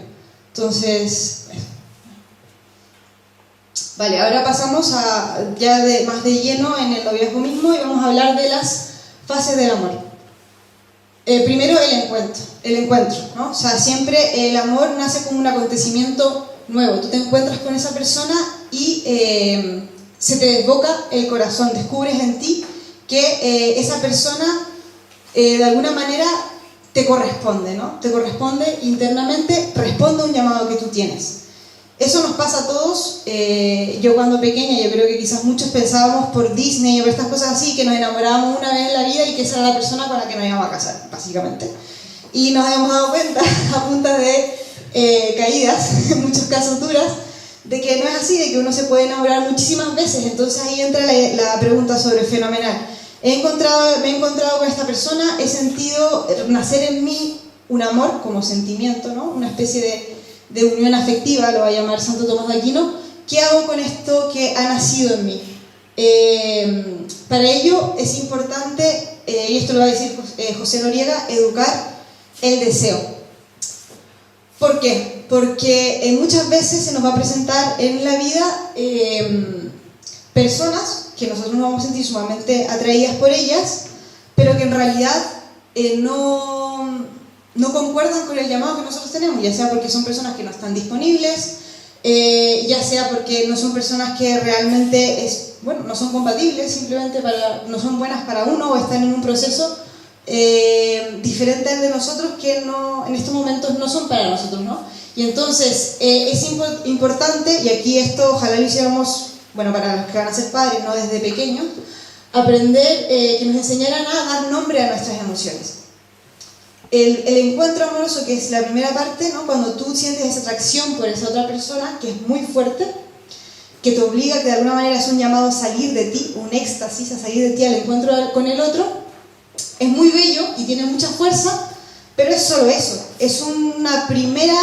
Entonces, vale, ahora pasamos a más de lleno en el noviazgo mismo y vamos a hablar de las fases del amor. Primero el encuentro, ¿no? O sea, siempre el amor nace como un acontecimiento nuevo. Tú te encuentras con esa persona y se te desboca el corazón, descubres en ti que esa persona de alguna manera te corresponde, ¿no? Te corresponde internamente, responde a un llamado que tú tienes. Eso nos pasa a todos. Yo cuando pequeña, yo creo que quizás muchos pensábamos por Disney o por estas cosas así, que nos enamorábamos una vez en la vida y que esa era la persona con la que nos íbamos a casar, básicamente. Y nos habíamos dado cuenta, a punta de caídas, en muchos casos duras, de que no es así, de que uno se puede enamorar muchísimas veces. Entonces ahí entra la pregunta sobre fenomenal. Me he encontrado con esta persona, he sentido nacer en mí un amor como sentimiento, ¿no? Una especie de unión afectiva, lo va a llamar Santo Tomás de Aquino. ¿Qué hago con esto que ha nacido en mí? Para ello es importante, y esto lo va a decir José Noriega, educar el deseo. ¿Por qué? Porque muchas veces se nos va a presentar en la vida personas que nosotros nos vamos a sentir sumamente atraídas por ellas, pero que en realidad no concuerdan con el llamado que nosotros tenemos, ya sea porque son personas que no están disponibles, ya sea porque no son personas que realmente no son compatibles, simplemente no son buenas para uno o están en un proceso diferente al de nosotros que en estos momentos no son para nosotros, ¿no? Y entonces es importante, y aquí esto ojalá lo hiciéramos, para los que van a ser padres, ¿no? Desde pequeños, aprender, que nos enseñaran a dar nombre a nuestras emociones. El encuentro amoroso, que es la primera parte, ¿no? Cuando tú sientes esa atracción por esa otra persona, que es muy fuerte, que te obliga, que de alguna manera es un llamado a salir de ti, un éxtasis, a salir de ti al encuentro con el otro, es muy bello y tiene mucha fuerza, pero es solo eso, es un primero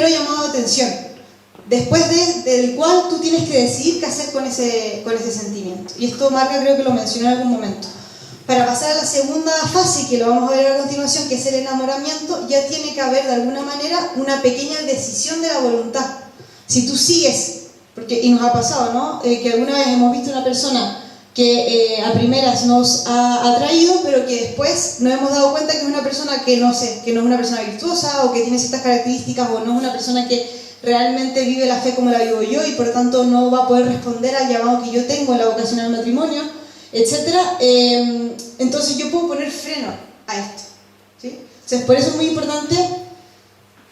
llamado de atención, después del cual tú tienes que decidir qué hacer con ese sentimiento. Y esto Marca creo que lo mencionó en algún momento. Para pasar a la segunda fase, que lo vamos a ver a continuación, que es el enamoramiento, ya tiene que haber de alguna manera una pequeña decisión de la voluntad. Si tú sigues, y nos ha pasado, ¿no? Que alguna vez hemos visto una persona que a primeras nos ha atraído, pero que después nos hemos dado cuenta que es una persona que no es una persona virtuosa, o que tiene ciertas características, o no es una persona que realmente vive la fe como la vivo yo, y por tanto no va a poder responder al llamado que yo tengo en la vocación al matrimonio, etcétera. Entonces yo puedo poner freno a esto, ¿sí? Entonces por eso es muy importante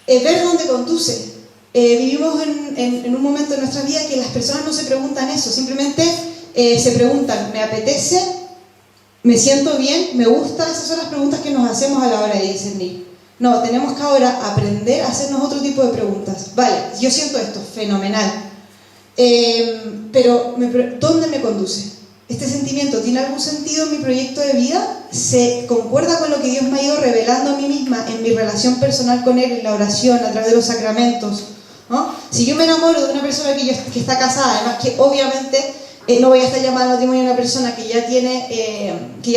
ver dónde conduce. Vivimos en un momento de nuestra vida que las personas no se preguntan eso, simplemente se preguntan: ¿me apetece? ¿Me siento bien? ¿Me gusta? Esas son las preguntas que nos hacemos a la hora de discernir. No, tenemos que ahora aprender a hacernos otro tipo de preguntas. Vale, yo siento esto, fenomenal, pero ¿dónde me conduce? ¿Este sentimiento tiene algún sentido en mi proyecto de vida? ¿Se concuerda con lo que Dios me ha ido revelando a mí misma en mi relación personal con Él, en la oración, a través de los sacramentos, ¿no? Si yo me enamoro de una persona que está casada, además que obviamente no voy a estar llamando al matrimonio a una persona que ya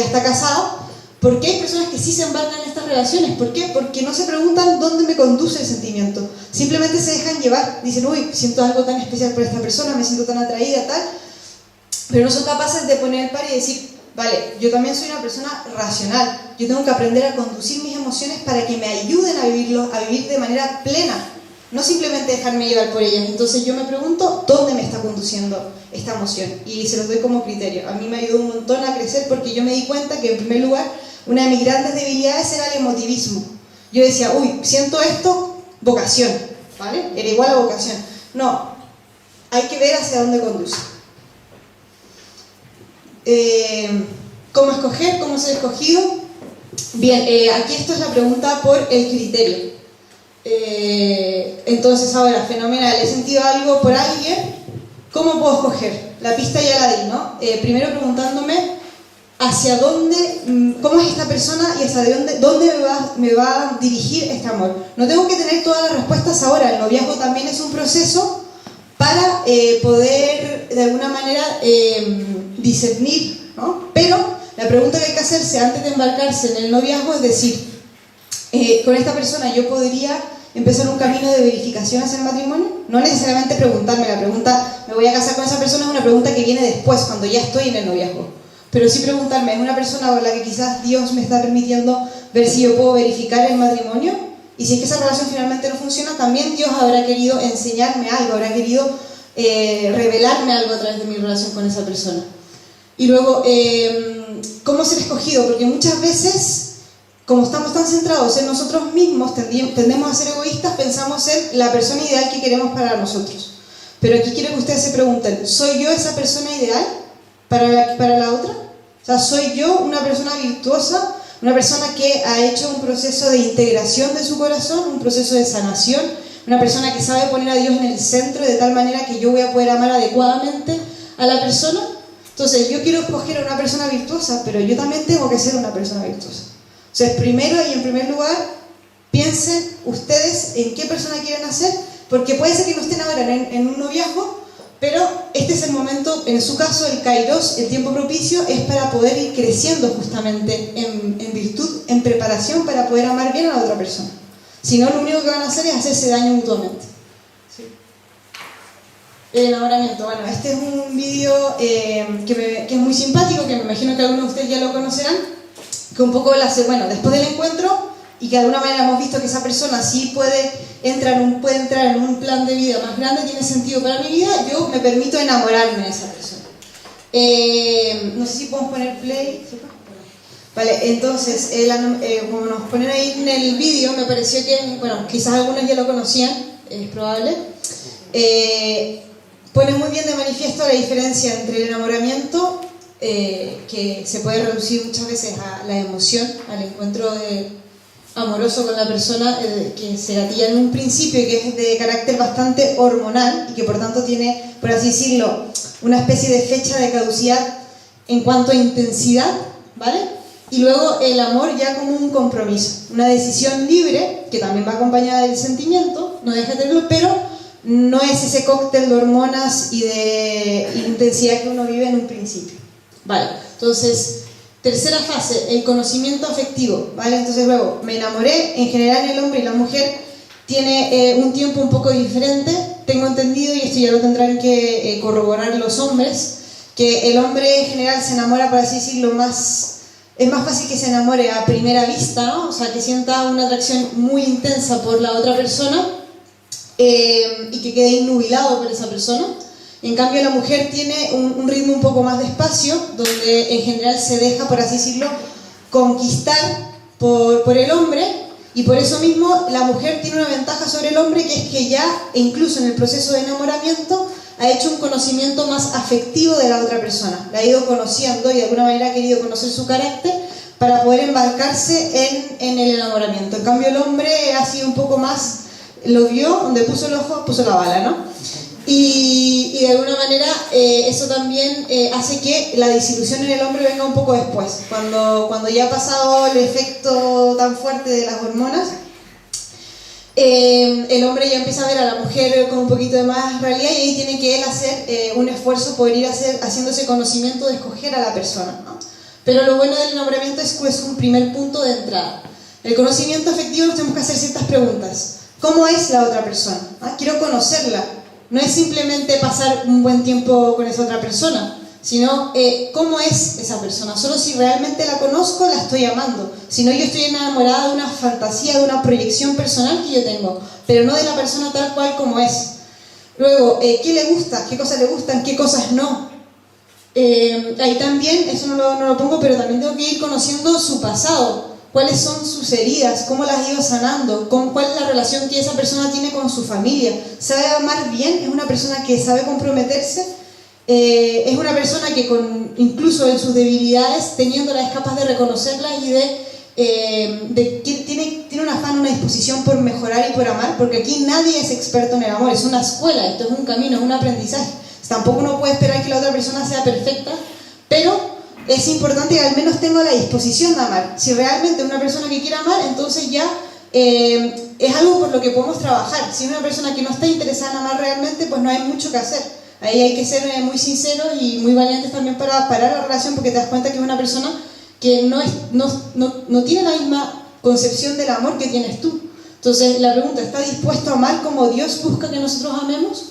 está casada, ¿por qué hay personas que sí se embarcan en estas relaciones? ¿Por qué? Porque no se preguntan dónde me conduce el sentimiento, simplemente se dejan llevar, dicen: uy, siento algo tan especial por esta persona, me siento tan atraída, tal, pero no son capaces de poner el par y decir: vale, yo también soy una persona racional, yo tengo que aprender a conducir mis emociones para que me ayuden a vivir de manera plena no simplemente dejarme llevar por ellas. Entonces yo me pregunto, ¿dónde me está conduciendo esta emoción? Y se los doy como criterio. A mí me ayudó un montón a crecer porque yo me di cuenta que en primer lugar, una de mis grandes debilidades era el emotivismo. Yo decía, uy, siento esto, vocación, ¿vale? Era igual a vocación. No, hay que ver hacia dónde conduce. ¿Cómo escoger? ¿Cómo ser escogido? Bien, aquí esto es la pregunta por el criterio. Entonces ahora, fenomenal, he sentido algo por alguien, ¿cómo puedo escoger? La pista ya la di, ¿no? Primero preguntándome hacia dónde, cómo es esta persona y hacia dónde me va a dirigir este amor. No tengo que tener todas las respuestas ahora, el noviazgo también es un proceso para poder de alguna manera discernir, ¿no? Pero la pregunta que hay que hacerse antes de embarcarse en el noviazgo es decir, con esta persona yo podría empezar un camino de verificación hacia el matrimonio. No necesariamente preguntarme, la pregunta ¿me voy a casar con esa persona? Es una pregunta que viene después, cuando ya estoy en el noviazgo. Pero sí preguntarme, ¿es una persona con la que quizás Dios me está permitiendo ver si yo puedo verificar el matrimonio? Y si es que esa relación finalmente no funciona, también Dios habrá querido enseñarme algo, habrá querido revelarme algo a través de mi relación con esa persona. Y luego, ¿cómo ser escogido? Porque muchas veces, como estamos tan centrados en nosotros mismos, tendemos a ser egoístas, pensamos en la persona ideal que queremos para nosotros. Pero aquí quiero que ustedes se pregunten, ¿soy yo esa persona ideal para la otra? O sea, ¿soy yo una persona virtuosa? Una persona que ha hecho un proceso de integración de su corazón, un proceso de sanación, una persona que sabe poner a Dios en el centro de tal manera que yo voy a poder amar adecuadamente a la persona. Entonces, yo quiero escoger a una persona virtuosa, pero yo también tengo que ser una persona virtuosa. Entonces, primero y en primer lugar, piensen ustedes en qué persona quieren hacer, porque puede ser que no estén ahora en un noviazgo, pero este es el momento, en su caso, el kairos, el tiempo propicio, es para poder ir creciendo justamente en virtud, en preparación para poder amar bien a la otra persona. Si no, lo único que van a hacer es hacerse daño mutuamente. ¿Sí? El enamoramiento. Bueno, este es un vídeo que es muy simpático, que me imagino que algunos de ustedes ya lo conocerán, que un poco después del encuentro, y que de alguna manera hemos visto que esa persona sí puede entrar en un plan de vida más grande, tiene sentido para mi vida, yo me permito enamorarme de esa persona. No sé si podemos poner play. Vale, entonces, como nos ponen ahí en el vídeo, me pareció que, quizás algunos ya lo conocían, es probable, pone muy bien de manifiesto la diferencia entre el enamoramiento, que se puede reducir muchas veces a la emoción, al encuentro amoroso con la persona, que se gatilla en un principio y que es de carácter bastante hormonal y que por tanto tiene, por así decirlo, una especie de fecha de caducidad en cuanto a intensidad, ¿vale? Y luego el amor ya como un compromiso, una decisión libre, que también va acompañada del sentimiento, no deja de tenerlo, pero no es ese cóctel de hormonas y de intensidad que uno vive en un principio. Vale, entonces, tercera fase, el conocimiento afectivo, ¿vale? Entonces luego, me enamoré, en general el hombre y la mujer tiene un tiempo un poco diferente, tengo entendido, y esto ya lo tendrán que corroborar los hombres, que el hombre en general se enamora, por así decirlo, es más fácil que se enamore a primera vista, ¿no? O sea, que sienta una atracción muy intensa por la otra persona y que quede innubilado por esa persona. En cambio, la mujer tiene un ritmo un poco más despacio, donde en general se deja, por así decirlo, conquistar por el hombre, y por eso mismo la mujer tiene una ventaja sobre el hombre, que es que ya, incluso en el proceso de enamoramiento, ha hecho un conocimiento más afectivo de la otra persona. La ha ido conociendo y de alguna manera ha querido conocer su carácter para poder embarcarse en el enamoramiento. En cambio, el hombre ha sido un poco más, lo vio, donde puso el ojo, puso la bala, ¿no? Y de alguna manera eso también hace que la desilusión en el hombre venga un poco después, cuando ya ha pasado el efecto tan fuerte de las hormonas. El hombre ya empieza a ver a la mujer con un poquito de más realidad, y ahí tiene que él hacer un esfuerzo, poder ir haciendo ese conocimiento de escoger a la persona, ¿no? Pero lo bueno del enamoramiento es que es un primer punto de entrada. El conocimiento afectivo nos tenemos que hacer ciertas preguntas. ¿Cómo es la otra persona? ¿Ah? Quiero conocerla. No es simplemente pasar un buen tiempo con esa otra persona, sino cómo es esa persona. Solo si realmente la conozco, la estoy amando. Si no, yo estoy enamorada de una fantasía, de una proyección personal que yo tengo, pero no de la persona tal cual como es. Luego, ¿qué le gusta? ¿Qué cosas le gustan? ¿Qué cosas no? Ahí también, eso no lo pongo, pero también tengo que ir conociendo su pasado. ¿Cuáles son sus heridas? ¿Cómo las ha ido sanando? ¿Cuál es la relación que esa persona tiene con su familia? ¿Sabe amar bien? ¿Es una persona que sabe comprometerse? Es una persona que incluso en sus debilidades, teniéndolas, es capaz de reconocerlas y de que tiene un afán, una disposición por mejorar y por amar, porque aquí nadie es experto en el amor, es una escuela, esto es un camino, es un aprendizaje. Tampoco uno puede esperar que la otra persona sea perfecta, pero es importante que al menos tenga la disposición de amar. Si realmente es una persona que quiere amar, entonces ya es algo por lo que podemos trabajar. Si es una persona que no está interesada en amar realmente, pues no hay mucho que hacer. Ahí hay que ser muy sinceros y muy valientes también para parar la relación, porque te das cuenta que es una persona que no tiene la misma concepción del amor que tienes tú. Entonces la pregunta, ¿está dispuesto a amar como Dios busca que nosotros amemos?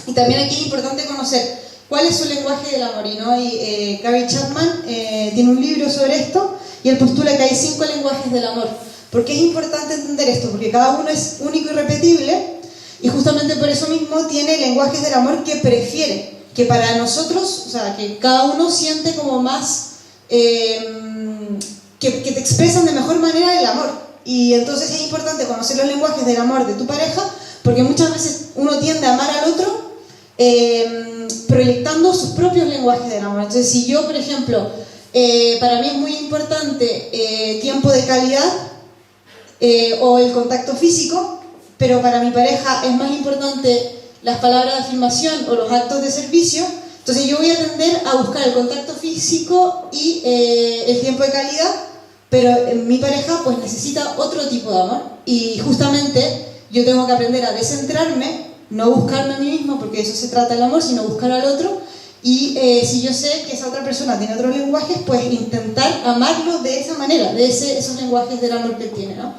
Y también aquí es importante conocer cuál es su lenguaje del amor. Y Gary Chapman tiene un libro sobre esto y él postula que hay 5 lenguajes del amor. ¿Por qué es importante entender esto? Porque cada uno es único y repetible, y justamente por eso mismo tiene lenguajes del amor que prefiere, que para nosotros, o sea, que cada uno siente como más, que te expresan de mejor manera el amor. Y entonces es importante conocer los lenguajes del amor de tu pareja, porque muchas veces uno tiende a amar al otro proyectando sus propios lenguajes del amor. Entonces, si yo, por ejemplo, para mí es muy importante tiempo de calidad o el contacto físico, pero para mi pareja es más importante las palabras de afirmación o los actos de servicio, entonces yo voy a tender a buscar el contacto físico y el tiempo de calidad, pero mi pareja pues necesita otro tipo de amor, y justamente yo tengo que aprender a descentrarme, no buscarme a mí misma, porque de eso se trata el amor, sino buscar al otro. Y si yo sé que esa otra persona tiene otros lenguajes, pues intentar amarlo de esa manera, de esos lenguajes del amor que él tiene, ¿no?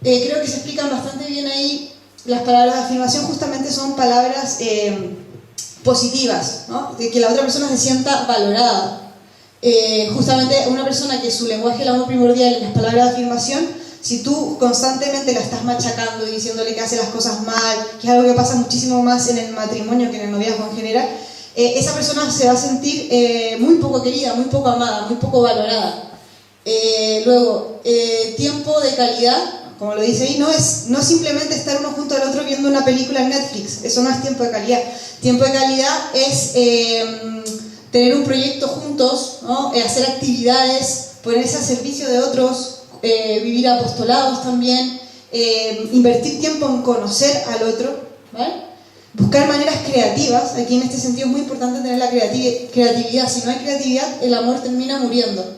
Creo que se explican bastante bien ahí. Las palabras de afirmación justamente son palabras positivas, ¿no? De que la otra persona se sienta valorada. Justamente una persona que su lenguaje del amor primordial es las palabras de afirmación, si tú constantemente la estás machacando y diciéndole que hace las cosas mal, que es algo que pasa muchísimo más en el matrimonio que en el noviazgo en general, esa persona se va a sentir muy poco querida, muy poco amada, muy poco valorada. Luego, tiempo de calidad, como lo dice ahí, no es simplemente estar uno junto al otro viendo una película en Netflix, eso no es tiempo de calidad. Tiempo de calidad es tener un proyecto juntos, ¿no? Hacer actividades, ponerse al servicio de otros, vivir apostolados también, invertir tiempo en conocer al otro, ¿vale? Buscar maneras creativas. Aquí en este sentido es muy importante tener la creatividad. Si no hay creatividad, el amor termina muriendo.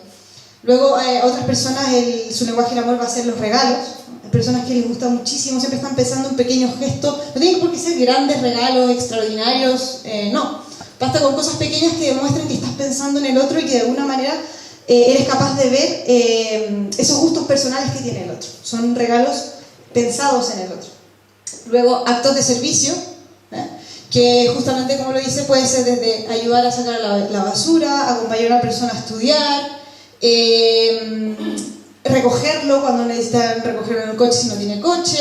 Luego, otras personas, su lenguaje del amor va a ser los regalos. Hay personas que les gusta muchísimo, siempre están pensando en pequeños gestos. No tienen por qué ser grandes regalos, extraordinarios, no. Basta con cosas pequeñas que demuestren que estás pensando en el otro y que de alguna manera eres capaz de ver esos gustos personales que tiene el otro. Son regalos pensados en el otro. Luego, actos de servicio, que justamente, como lo dice, puede ser desde ayudar a sacar la basura, acompañar a una persona a estudiar, recogerlo cuando necesitan recogerlo en el coche si no tiene coche,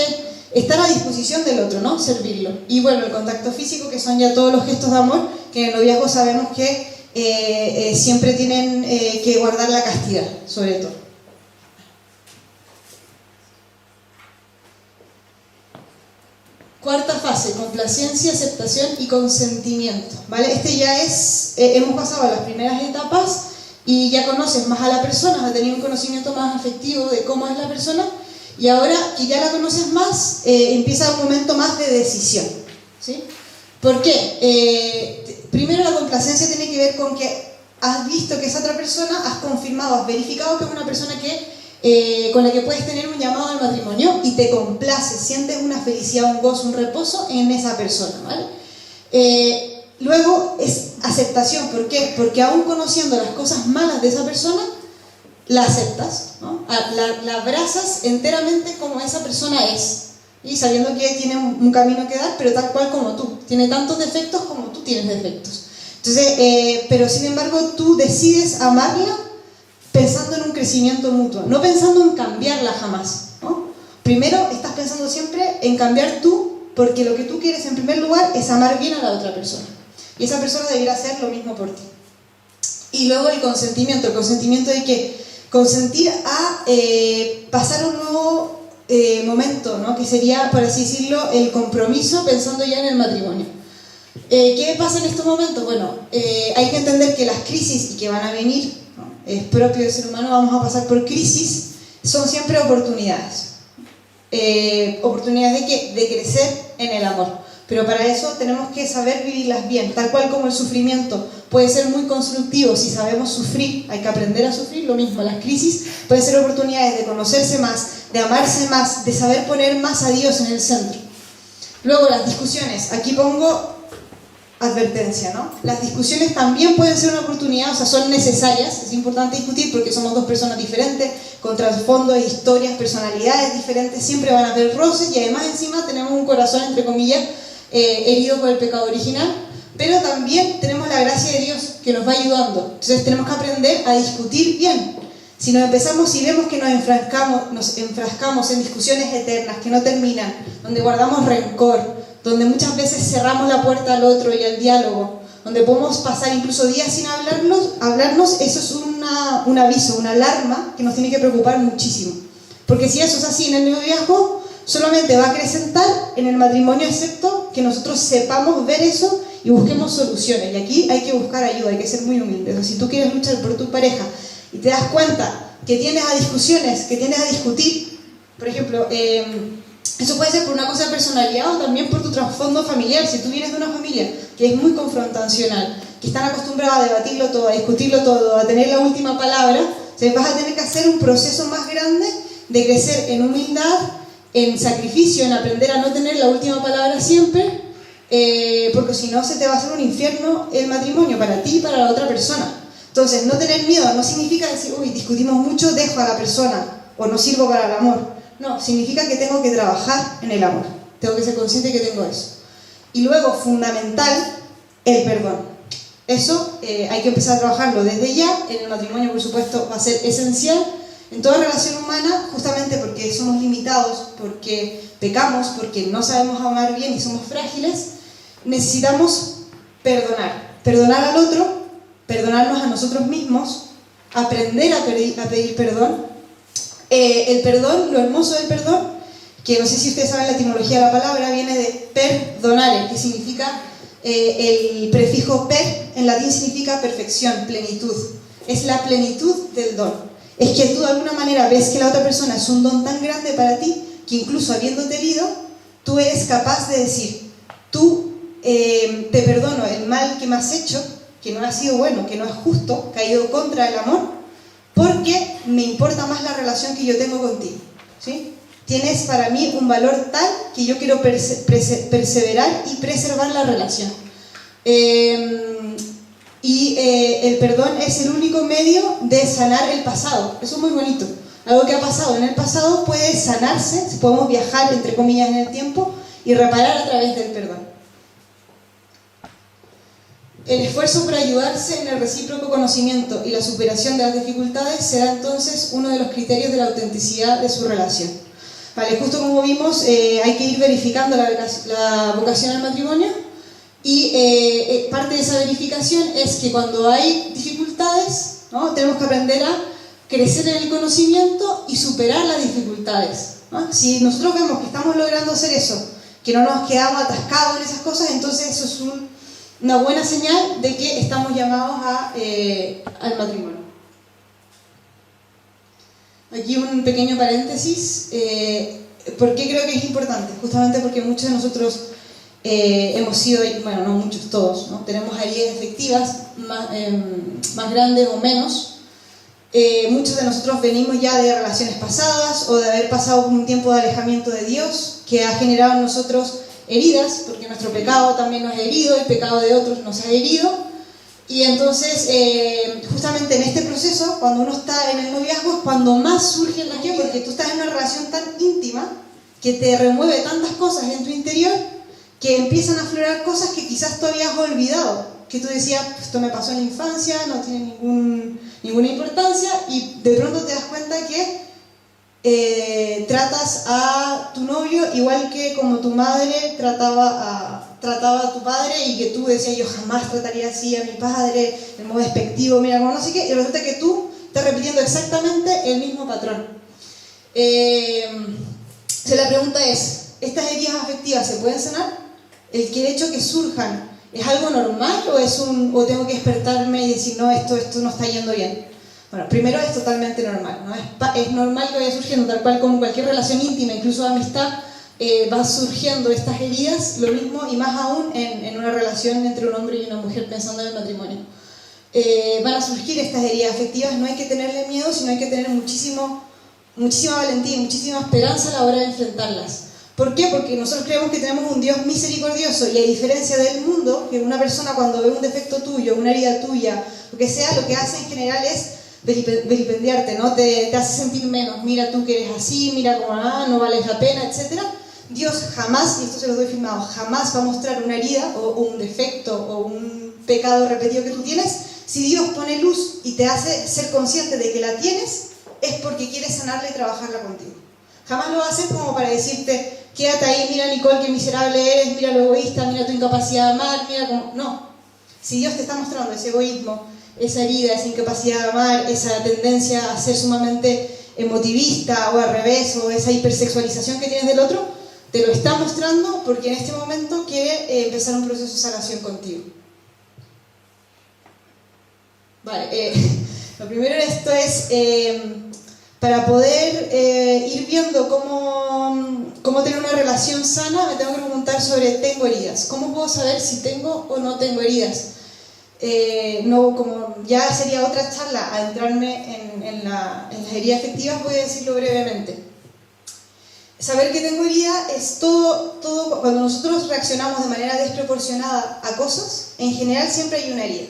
estar a disposición del otro, ¿no? Servirlo. Y bueno, el contacto físico, que son ya todos los gestos de amor, que en el noviazgo sabemos que siempre tienen que guardar la castidad, sobre todo. Cuarta fase, complacencia, aceptación y consentimiento, ¿vale? Este ya es, hemos pasado a las primeras etapas y ya conoces más a la persona, has tenido un conocimiento más afectivo de cómo es la persona, y ahora que ya la conoces más, empieza un momento más de decisión, ¿sí? ¿Por qué? Primero, la complacencia tiene que ver con que has visto que esa otra persona, has confirmado, has verificado que es una persona con la que puedes tener un llamado al matrimonio y te complace, sientes una felicidad, un gozo, un reposo en esa persona, ¿vale? Luego es aceptación. ¿Por qué? Porque aún conociendo las cosas malas de esa persona, la aceptas, ¿no? La abrazas enteramente como esa persona es, y sabiendo que tiene un camino que dar, pero tal cual como tú, tiene tantos defectos como tú tienes defectos. Entonces, pero sin embargo tú decides amarla pensando en un crecimiento mutuo, no pensando en cambiarla jamás, ¿no? Primero estás pensando siempre en cambiar tú, porque lo que tú quieres en primer lugar es amar bien a la otra persona. Y esa persona deberá hacer lo mismo por ti. Y luego el consentimiento de que consentir a pasar un nuevo momento, ¿no? Que sería, por así decirlo, el compromiso pensando ya en el matrimonio. ¿Qué pasa en estos momentos? Bueno, hay que entender que las crisis y que van a venir, ¿no? Es propio del ser humano, vamos a pasar por crisis, son siempre oportunidades. Oportunidades de crecer en el amor. Pero para eso tenemos que saber vivirlas bien, tal cual como el sufrimiento puede ser muy constructivo si sabemos sufrir, hay que aprender a sufrir, lo mismo, las crisis pueden ser oportunidades de conocerse más, de amarse más, de saber poner más a Dios en el centro. Luego las discusiones, aquí pongo advertencia, ¿no? Las discusiones también pueden ser una oportunidad, o sea, son necesarias, es importante discutir porque somos dos personas diferentes, con trasfondos, historias, personalidades diferentes, siempre van a haber roces y además encima tenemos un corazón, entre comillas, herido por el pecado original, pero también tenemos la gracia de Dios que nos va ayudando. Entonces tenemos que aprender a discutir bien. Si nos empezamos y vemos que nos enfrascamos en discusiones eternas que no terminan, donde guardamos rencor, donde muchas veces cerramos la puerta al otro y al diálogo, donde podemos pasar incluso días sin hablarnos, eso es un aviso, una alarma que nos tiene que preocupar muchísimo. Porque si eso es así en el noviazgo, solamente va a acrecentar en el matrimonio, excepto que nosotros sepamos ver eso y busquemos soluciones. Y aquí hay que buscar ayuda, hay que ser muy humildes. O sea, si tú quieres luchar por tu pareja y te das cuenta que tienes a discusiones, que tienes a discutir, por ejemplo, eso puede ser por una cosa de personalidad o también por tu trasfondo familiar. Si tú vienes de una familia que es muy confrontacional, que están acostumbrados a debatirlo todo, a discutirlo todo, a tener la última palabra, entonces vas a tener que hacer un proceso más grande de crecer en humildad, en sacrificio, en aprender a no tener la última palabra siempre, porque si no se te va a hacer un infierno el matrimonio para ti y para la otra persona. Entonces, no tener miedo no significa decir, uy, discutimos mucho, dejo a la persona o no sirvo para el amor. No, significa que tengo que trabajar en el amor. Tengo que ser consciente que tengo eso. Y luego, fundamental, el perdón. Eso hay que empezar a trabajarlo desde ya. En el matrimonio, por supuesto, va a ser esencial. En toda relación humana, justamente porque somos limitados, porque pecamos, porque no sabemos amar bien y somos frágiles, necesitamos perdonar. Perdonar al otro, perdonarnos a nosotros mismos, aprender a pedir perdón. El perdón, lo hermoso del perdón, que no sé si ustedes saben la etimología de la palabra, viene de perdonare, que significa, el prefijo per en latín significa perfección, plenitud. Es la plenitud del don. Es que tú de alguna manera ves que la otra persona es un don tan grande para ti, que incluso habiéndote herido, tú eres capaz de decir, te perdono el mal que me has hecho, que no ha sido bueno, que no es justo, que ha ido contra el amor, porque me importa más la relación que yo tengo contigo, ¿sí? Tienes para mí un valor tal que yo quiero perseverar y preservar la relación. El perdón es el único medio de sanar el pasado. Eso es muy bonito. Algo que ha pasado en el pasado puede sanarse, podemos viajar, entre comillas, en el tiempo y reparar a través del perdón. El esfuerzo por ayudarse en el recíproco conocimiento y la superación de las dificultades será entonces uno de los criterios de la autenticidad de su relación. Vale, justo como vimos, hay que ir verificando la vocación al matrimonio y parte de esa verificación es que cuando hay dificultades, ¿no? Tenemos que aprender a crecer en el conocimiento y superar las dificultades, ¿no? Si nosotros vemos que estamos logrando hacer eso, que no nos quedamos atascados en esas cosas, entonces eso es una buena señal de que estamos llamados al matrimonio. Aquí un pequeño paréntesis. ¿Por qué creo que es importante? Justamente porque muchos de nosotros hemos sido, bueno, no muchos, todos, ¿no? Tenemos heridas efectivas más grandes o menos. Muchos de nosotros venimos ya de relaciones pasadas o de haber pasado un tiempo de alejamiento de Dios que ha generado en nosotros heridas, porque nuestro pecado también nos ha herido, el pecado de otros nos ha herido. Y entonces, justamente en este proceso, cuando uno está en el noviazgo, es cuando más surge la vida, porque tú estás en una relación tan íntima que te remueve tantas cosas en tu interior que empiezan a aflorar cosas que quizás tú habías olvidado. que tú decías, esto me pasó en la infancia, no tiene ninguna importancia, y de pronto te das cuenta que tratas a tu novio igual que como tu madre trataba a tu padre, y que tú decías, yo jamás trataría así a mi padre, de modo despectivo, mira, como no sé qué, y resulta que tú estás repitiendo exactamente el mismo patrón. Entonces la pregunta es, ¿estas heridas afectivas se pueden sanar? El hecho que surjan, ¿es algo normal o tengo que despertarme y decir, no, esto no está yendo bien? Bueno, primero es totalmente normal, ¿no? Es normal que vaya surgiendo, tal cual como cualquier relación íntima, incluso de amistad, va surgiendo estas heridas, lo mismo y más aún en una relación entre un hombre y una mujer pensando en el matrimonio. Van a surgir estas heridas afectivas, no hay que tenerle miedo, sino hay que tener muchísima valentía y muchísima esperanza a la hora de enfrentarlas. ¿Por qué? Porque nosotros creemos que tenemos un Dios misericordioso, y a diferencia del mundo, que una persona cuando ve un defecto tuyo, una herida tuya, lo que sea, lo que hace en general es vilipendiarte, ¿no? Te hace sentir menos, mira tú que eres así, mira como no vales la pena, etc. Dios jamás, y esto se lo doy firmado, jamás va a mostrar una herida o un defecto o un pecado repetido que tú tienes. Si Dios pone luz y te hace ser consciente de que la tienes, es porque quiere sanarla y trabajarla contigo. Jamás lo va a hacer como para decirte, quédate ahí, mira Nicole, qué miserable eres, mira lo egoísta, mira tu incapacidad de amar, mira cómo... No. Si Dios te está mostrando ese egoísmo, esa herida, esa incapacidad de amar, esa tendencia a ser sumamente emotivista o al revés, o esa hipersexualización que tienes del otro, te lo está mostrando porque en este momento quiere empezar un proceso de sanación contigo. Vale, lo primero en esto es, para poder ir viendo cómo tener una relación sana, me tengo que preguntar sobre ¿tengo heridas? ¿Cómo puedo saber si tengo o no tengo heridas? No, como ya sería otra charla adentrarme en las heridas afectivas, voy a decirlo brevemente. Saber que tengo herida es todo cuando nosotros reaccionamos de manera desproporcionada a cosas, en general siempre hay una herida.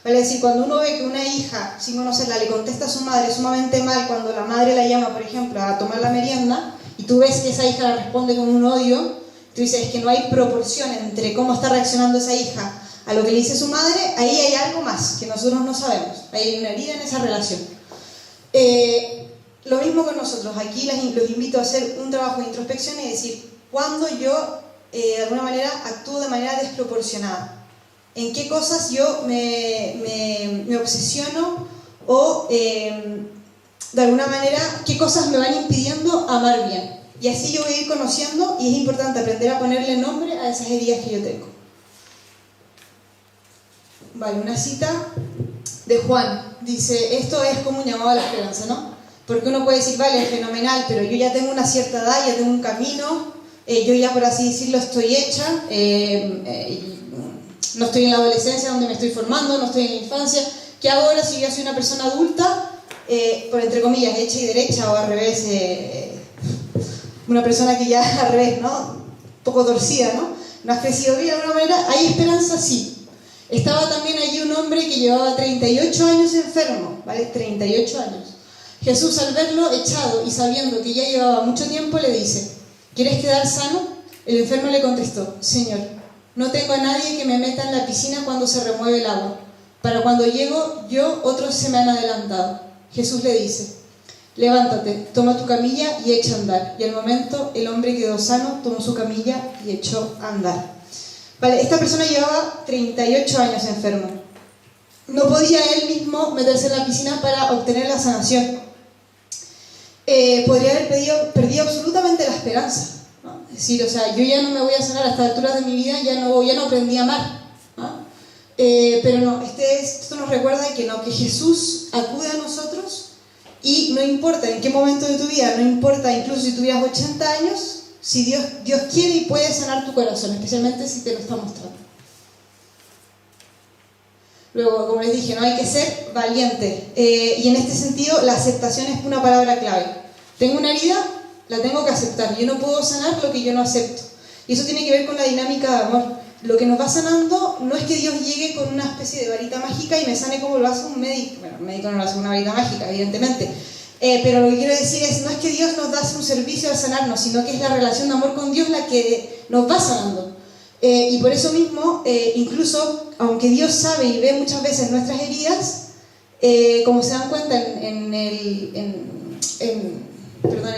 Vale decir, cuando uno ve que una hija, sin conocerla, le contesta a su madre sumamente mal cuando la madre la llama, por ejemplo, a tomar la merienda, y tú ves que esa hija la responde con un odio, tú dices, es que no hay proporción entre cómo está reaccionando esa hija a lo que le dice su madre, ahí hay algo más que nosotros no sabemos, hay una herida en esa relación. Lo mismo con nosotros, aquí los invito a hacer un trabajo de introspección y decir, ¿cuándo yo de alguna manera actúo de manera desproporcionada? ¿En qué cosas yo me obsesiono o de alguna manera qué cosas me van impidiendo amar bien? Y así yo voy a ir conociendo, y es importante aprender a ponerle nombre a esas heridas que yo tengo. Vale, una cita de Juan, dice, esto es como un llamado a la esperanza, ¿no? Porque uno puede decir, vale, fenomenal, pero yo ya tengo una cierta edad, ya tengo un camino, yo ya por así decirlo estoy hecha, no estoy en la adolescencia donde me estoy formando, no estoy en la infancia. ¿Qué hago ahora si yo soy una persona adulta, por entre comillas, hecha y derecha, o al revés, una persona que ya al revés, ¿no? Un poco torcida, ¿no? No has crecido bien de alguna manera. ¿Hay esperanza? Sí. Estaba también allí un hombre que llevaba 38 años enfermo, ¿vale? 38 años. Jesús, al verlo echado y sabiendo que ya llevaba mucho tiempo, le dice, ¿quieres quedar sano? El enfermo le contestó, Señor, no tengo a nadie que me meta en la piscina cuando se remueve el agua. Para cuando llego yo, otros se me han adelantado. Jesús le dice, levántate, toma tu camilla y echa a andar. Y al momento el hombre quedó sano, tomó su camilla y echó a andar. Vale, esta persona llevaba 38 años enfermo. No podía él mismo meterse en la piscina para obtener la sanación. Podría haber perdido absolutamente la esperanza, ¿no? Es decir, o sea, yo ya no me voy a sanar a estas alturas de mi vida, ya no aprendí a amar, ¿no? Pero no, esto nos recuerda que Jesús acude a nosotros, y no importa en qué momento de tu vida, no importa incluso si tuvieras 80 años, si Dios quiere y puede sanar tu corazón, especialmente si te lo está mostrando. Luego, como les dije, no hay que ser valiente, y en este sentido la aceptación es una palabra clave. Tengo una herida, la tengo que aceptar. Yo no puedo sanar lo que yo no acepto, y eso tiene que ver con la dinámica de amor. Lo que nos va sanando no es que Dios llegue con una especie de varita mágica y me sane como lo hace un médico. Bueno, un médico no lo hace con una varita mágica, evidentemente, pero lo que quiero decir es, no es que Dios nos da un servicio al sanarnos, sino que es la relación de amor con Dios la que nos va sanando. Y por eso mismo, incluso, aunque Dios sabe y ve muchas veces nuestras heridas, como se dan cuenta en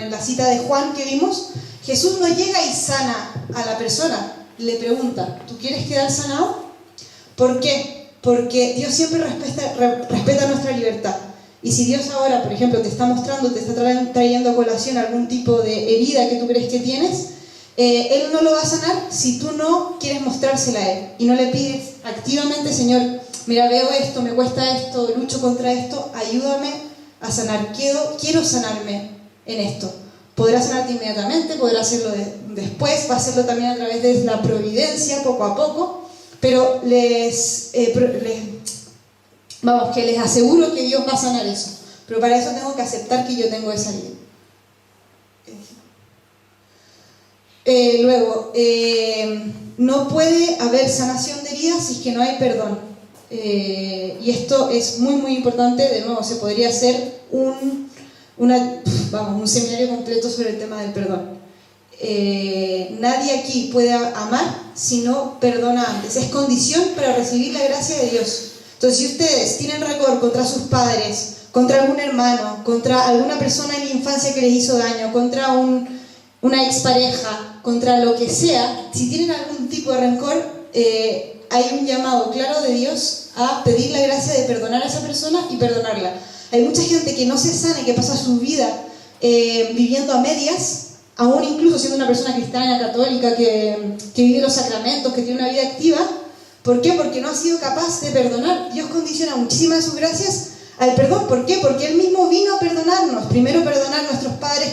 la cita de Juan que vimos, Jesús no llega y sana a la persona, le pregunta, ¿tú quieres quedar sanado? ¿Por qué? Porque Dios siempre respeta nuestra libertad. Y si Dios ahora, por ejemplo, te está mostrando, te está trayendo a colación algún tipo de herida que tú crees que tienes, Él no lo va a sanar si tú no quieres mostrársela a Él y no le pides activamente, Señor, mira, veo esto, me cuesta esto, lucho contra esto, ayúdame a sanar, quiero sanarme en esto. Podrá sanarte inmediatamente, podrá hacerlo después, va a hacerlo también a través de la providencia, poco a poco, pero que les aseguro que Dios va a sanar eso. Pero para eso tengo que aceptar que yo tengo esa herida. Luego, no puede haber sanación de heridas si es que no hay perdón. Y esto es muy, muy importante. De nuevo, se podría hacer un seminario completo sobre el tema del perdón. Nadie aquí puede amar si no perdona antes. Es condición para recibir la gracia de Dios. Entonces, si ustedes tienen rencor contra sus padres, contra algún hermano, contra alguna persona en la infancia que les hizo daño, contra una expareja, contra lo que sea, si tienen algún tipo de rencor, hay un llamado claro de Dios a pedir la gracia de perdonar a esa persona y perdonarla. Hay mucha gente que no se sana y que pasa su vida viviendo a medias, aún incluso siendo una persona cristiana, católica, que vive los sacramentos, que tiene una vida activa. ¿Por qué? Porque no ha sido capaz de perdonar. Dios condiciona muchísimas de sus gracias al perdón. ¿Por qué? Porque Él mismo vino a perdonarnos. Primero perdonar a nuestros padres,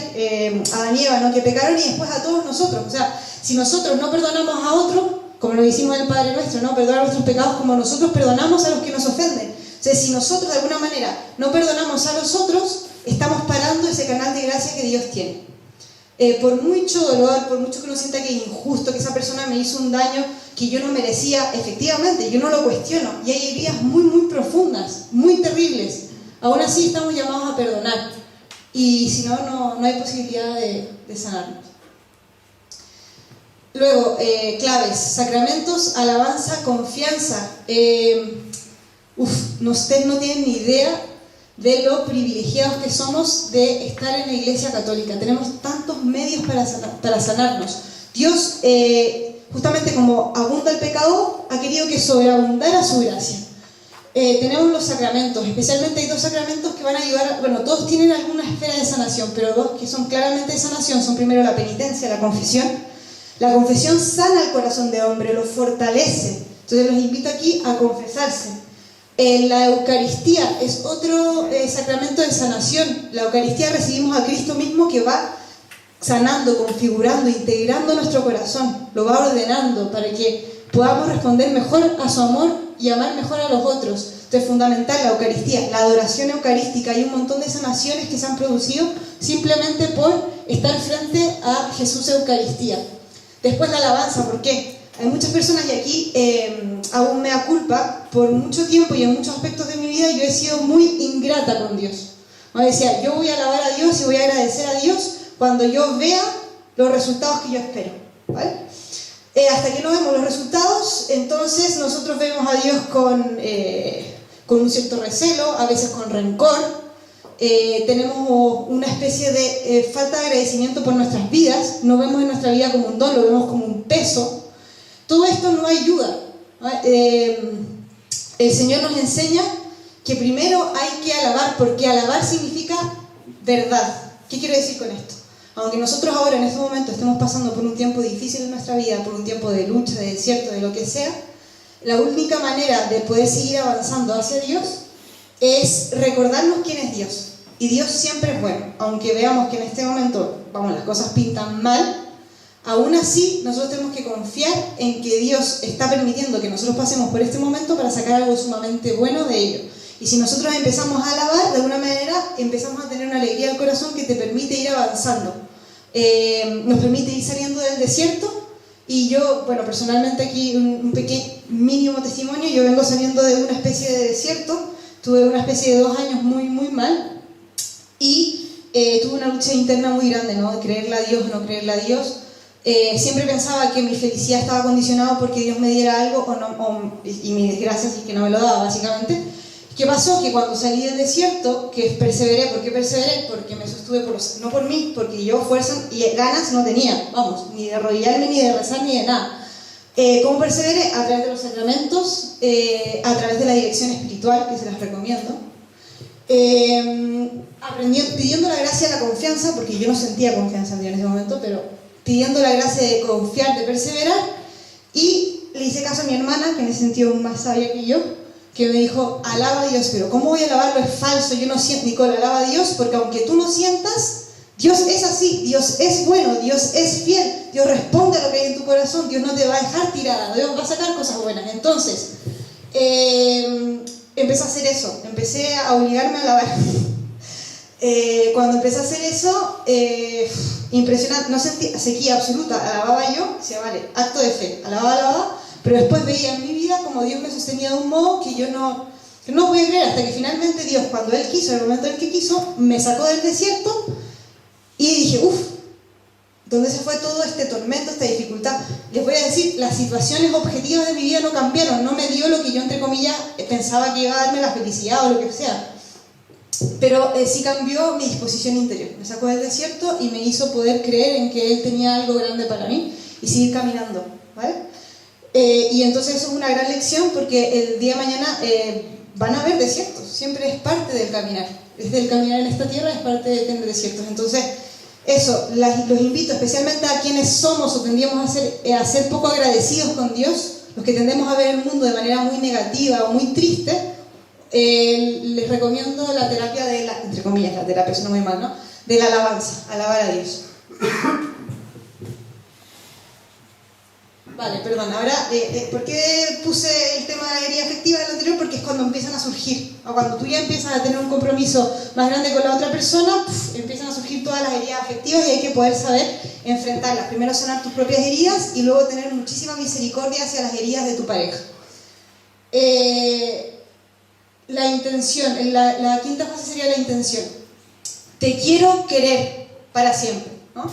Adán y Eva, ¿no?, que pecaron, y después a todos nosotros. O sea, si nosotros no perdonamos a otro, como lo hicimos en el Padre Nuestro, ¿no?, perdonar nuestros pecados como nosotros perdonamos a los que nos ofenden. O sea, si nosotros de alguna manera no perdonamos a los otros, estamos parando ese canal de gracia que Dios tiene. Por mucho dolor, por mucho que uno sienta que es injusto, que esa persona me hizo un daño que yo no merecía, efectivamente, yo no lo cuestiono, y hay heridas muy, muy profundas, muy terribles. Aún así estamos llamados a perdonar, y si no, no hay posibilidad de sanarnos. Luego, claves: sacramentos, alabanza, confianza. Ustedes no tienen ni idea de lo privilegiados que somos de estar en la Iglesia Católica. Tenemos tantos medios para sanarnos. Dios, justamente como abunda el pecado, ha querido que sobreabundara su gracia. Tenemos los sacramentos, especialmente hay dos sacramentos que van a ayudar, todos tienen alguna esfera de sanación, pero dos que son claramente de sanación son primero la penitencia, la confesión. La confesión sana el corazón de hombre, lo fortalece. Entonces los invito aquí a confesarse. La Eucaristía es otro sacramento de sanación. La Eucaristía recibimos a Cristo mismo, que va sanando, configurando, integrando nuestro corazón, lo va ordenando para que podamos responder mejor a su amor y amar mejor a los otros. Entonces es fundamental la Eucaristía, la adoración eucarística. Hay un montón de sanaciones que se han producido simplemente por estar frente a Jesús Eucaristía. Después la alabanza. ¿Por qué? Hay muchas personas, y aquí aún me da culpa, por mucho tiempo y en muchos aspectos de mi vida yo he sido muy ingrata con Dios. Me decía, yo voy a alabar a Dios y voy a agradecer a Dios cuando yo vea los resultados que yo espero, ¿vale? Hasta que no vemos los resultados, entonces nosotros vemos a Dios con un cierto recelo, a veces con rencor. Tenemos una especie de falta de agradecimiento por nuestras vidas. No vemos en nuestra vida como un don, lo vemos como un peso. Todo esto no ayuda. El Señor nos enseña que primero hay que alabar, porque alabar significa verdad. ¿Qué quiero decir con esto? Aunque nosotros ahora en este momento estemos pasando por un tiempo difícil en nuestra vida, por un tiempo de lucha, de desierto, de lo que sea, la única manera de poder seguir avanzando hacia Dios es recordarnos quién es Dios. Y Dios siempre es bueno. Aunque veamos que en este momento, las cosas pintan mal, aún así nosotros tenemos que confiar en que Dios está permitiendo que nosotros pasemos por este momento para sacar algo sumamente bueno de ello. Y si nosotros empezamos a alabar, de alguna manera empezamos a tener una alegría al corazón que te permite ir avanzando. Nos permite ir saliendo del desierto. Y yo, personalmente aquí un pequeño mínimo testimonio. Yo vengo saliendo de una especie de desierto. Tuve una especie de 2 años muy, muy mal. Y tuve una lucha interna muy grande, ¿no? De creerle a Dios o no creerle a Dios. Siempre pensaba que mi felicidad estaba condicionada porque Dios me diera algo y mi desgracia sí que no me lo daba, básicamente. ¿Qué pasó? Que cuando salí del desierto, que perseveré, ¿por qué perseveré? Porque me sostuve no por mí, porque yo fuerza y ganas no tenía, vamos, ni de arrodillarme, ni de rezar, ni de nada. ¿Cómo perseveré? A través de los sacramentos, a través de la dirección espiritual, que se las recomiendo. Pidiendo la gracia, la confianza, porque yo no sentía confianza en Dios en ese momento, pero pidiendo la gracia de confiar, de perseverar, y le hice caso a mi hermana, que en ese sentido es más sabia que yo, que me dijo, alaba a Dios, pero ¿cómo voy a alabarlo? Es falso, yo no siento. Nicole, alaba a Dios, porque aunque tú no sientas, Dios es así, Dios es bueno, Dios es fiel, Dios responde a lo que hay en tu corazón, Dios no te va a dejar tirada, Dios va a sacar cosas buenas. Entonces, empecé a hacer eso, empecé a obligarme a alabar. Cuando empecé a hacer eso, impresionante, no sentí sequía absoluta, alababa yo, decía, vale, acto de fe, alababa, pero después veía en mi vida como Dios me sostenía de un modo que yo no podía creer, hasta que finalmente Dios, cuando Él quiso, en el momento en que quiso, me sacó del desierto y dije, ¿dónde se fue todo este tormento, esta dificultad? Les voy a decir, las situaciones objetivas de mi vida no cambiaron, no me dio lo que yo, entre comillas, pensaba que iba a darme la felicidad o lo que sea. Pero sí cambió mi disposición interior, me sacó del desierto y me hizo poder creer en que Él tenía algo grande para mí y seguir caminando, ¿vale? Y entonces eso es una gran lección, porque el día de mañana van a haber desiertos, siempre es parte del caminar, desde el caminar en esta tierra es parte de tener desiertos. Entonces eso, los invito especialmente a quienes somos o tendríamos a ser poco agradecidos con Dios, los que tendemos a ver el mundo de manera muy negativa o muy triste. Les recomiendo la terapia entre comillas, la terapia suena muy mal, ¿no? De la alabanza, alabar a Dios. Vale, perdón, ahora, ¿por qué puse el tema de la alegría afectiva del anterior? Porque es cuando empiezan a surgir, o cuando tú ya empiezas a tener un compromiso más grande con la otra persona, empiezan a surgir todas las heridas afectivas y hay que poder saber enfrentarlas. Primero sanar tus propias heridas y luego tener muchísima misericordia hacia las heridas de tu pareja. La intención, la quinta fase sería la intención. Te quiero querer para siempre, ¿no?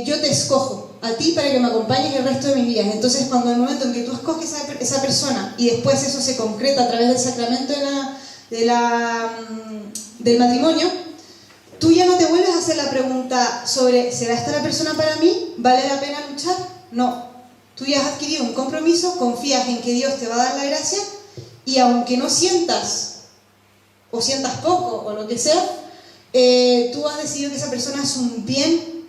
Yo te escojo a ti para que me acompañes el resto de mi vida. Entonces, cuando en el momento en que tú escoges a esa persona y después eso se concreta a través del sacramento del matrimonio, tú ya no te vuelves a hacer la pregunta sobre ¿será esta la persona para mí? ¿Vale la pena luchar? No. Tú ya has adquirido un compromiso, confías en que Dios te va a dar la gracia. Y aunque no sientas, o sientas poco, o lo que sea, tú has decidido que esa persona es un bien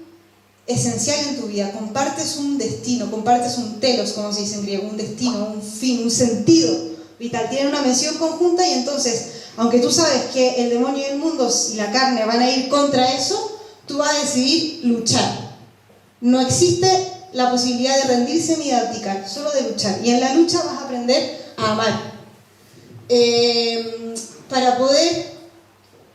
esencial en tu vida. Compartes un destino, compartes un telos, como se dice en griego, un destino, un fin, un sentido vital. Tienen una mención conjunta y entonces, aunque tú sabes que el demonio y el mundo y la carne van a ir contra eso, tú vas a decidir luchar. No existe la posibilidad de rendirse ni de abdicar, solo de luchar. Y en la lucha vas a aprender a amar. Para poder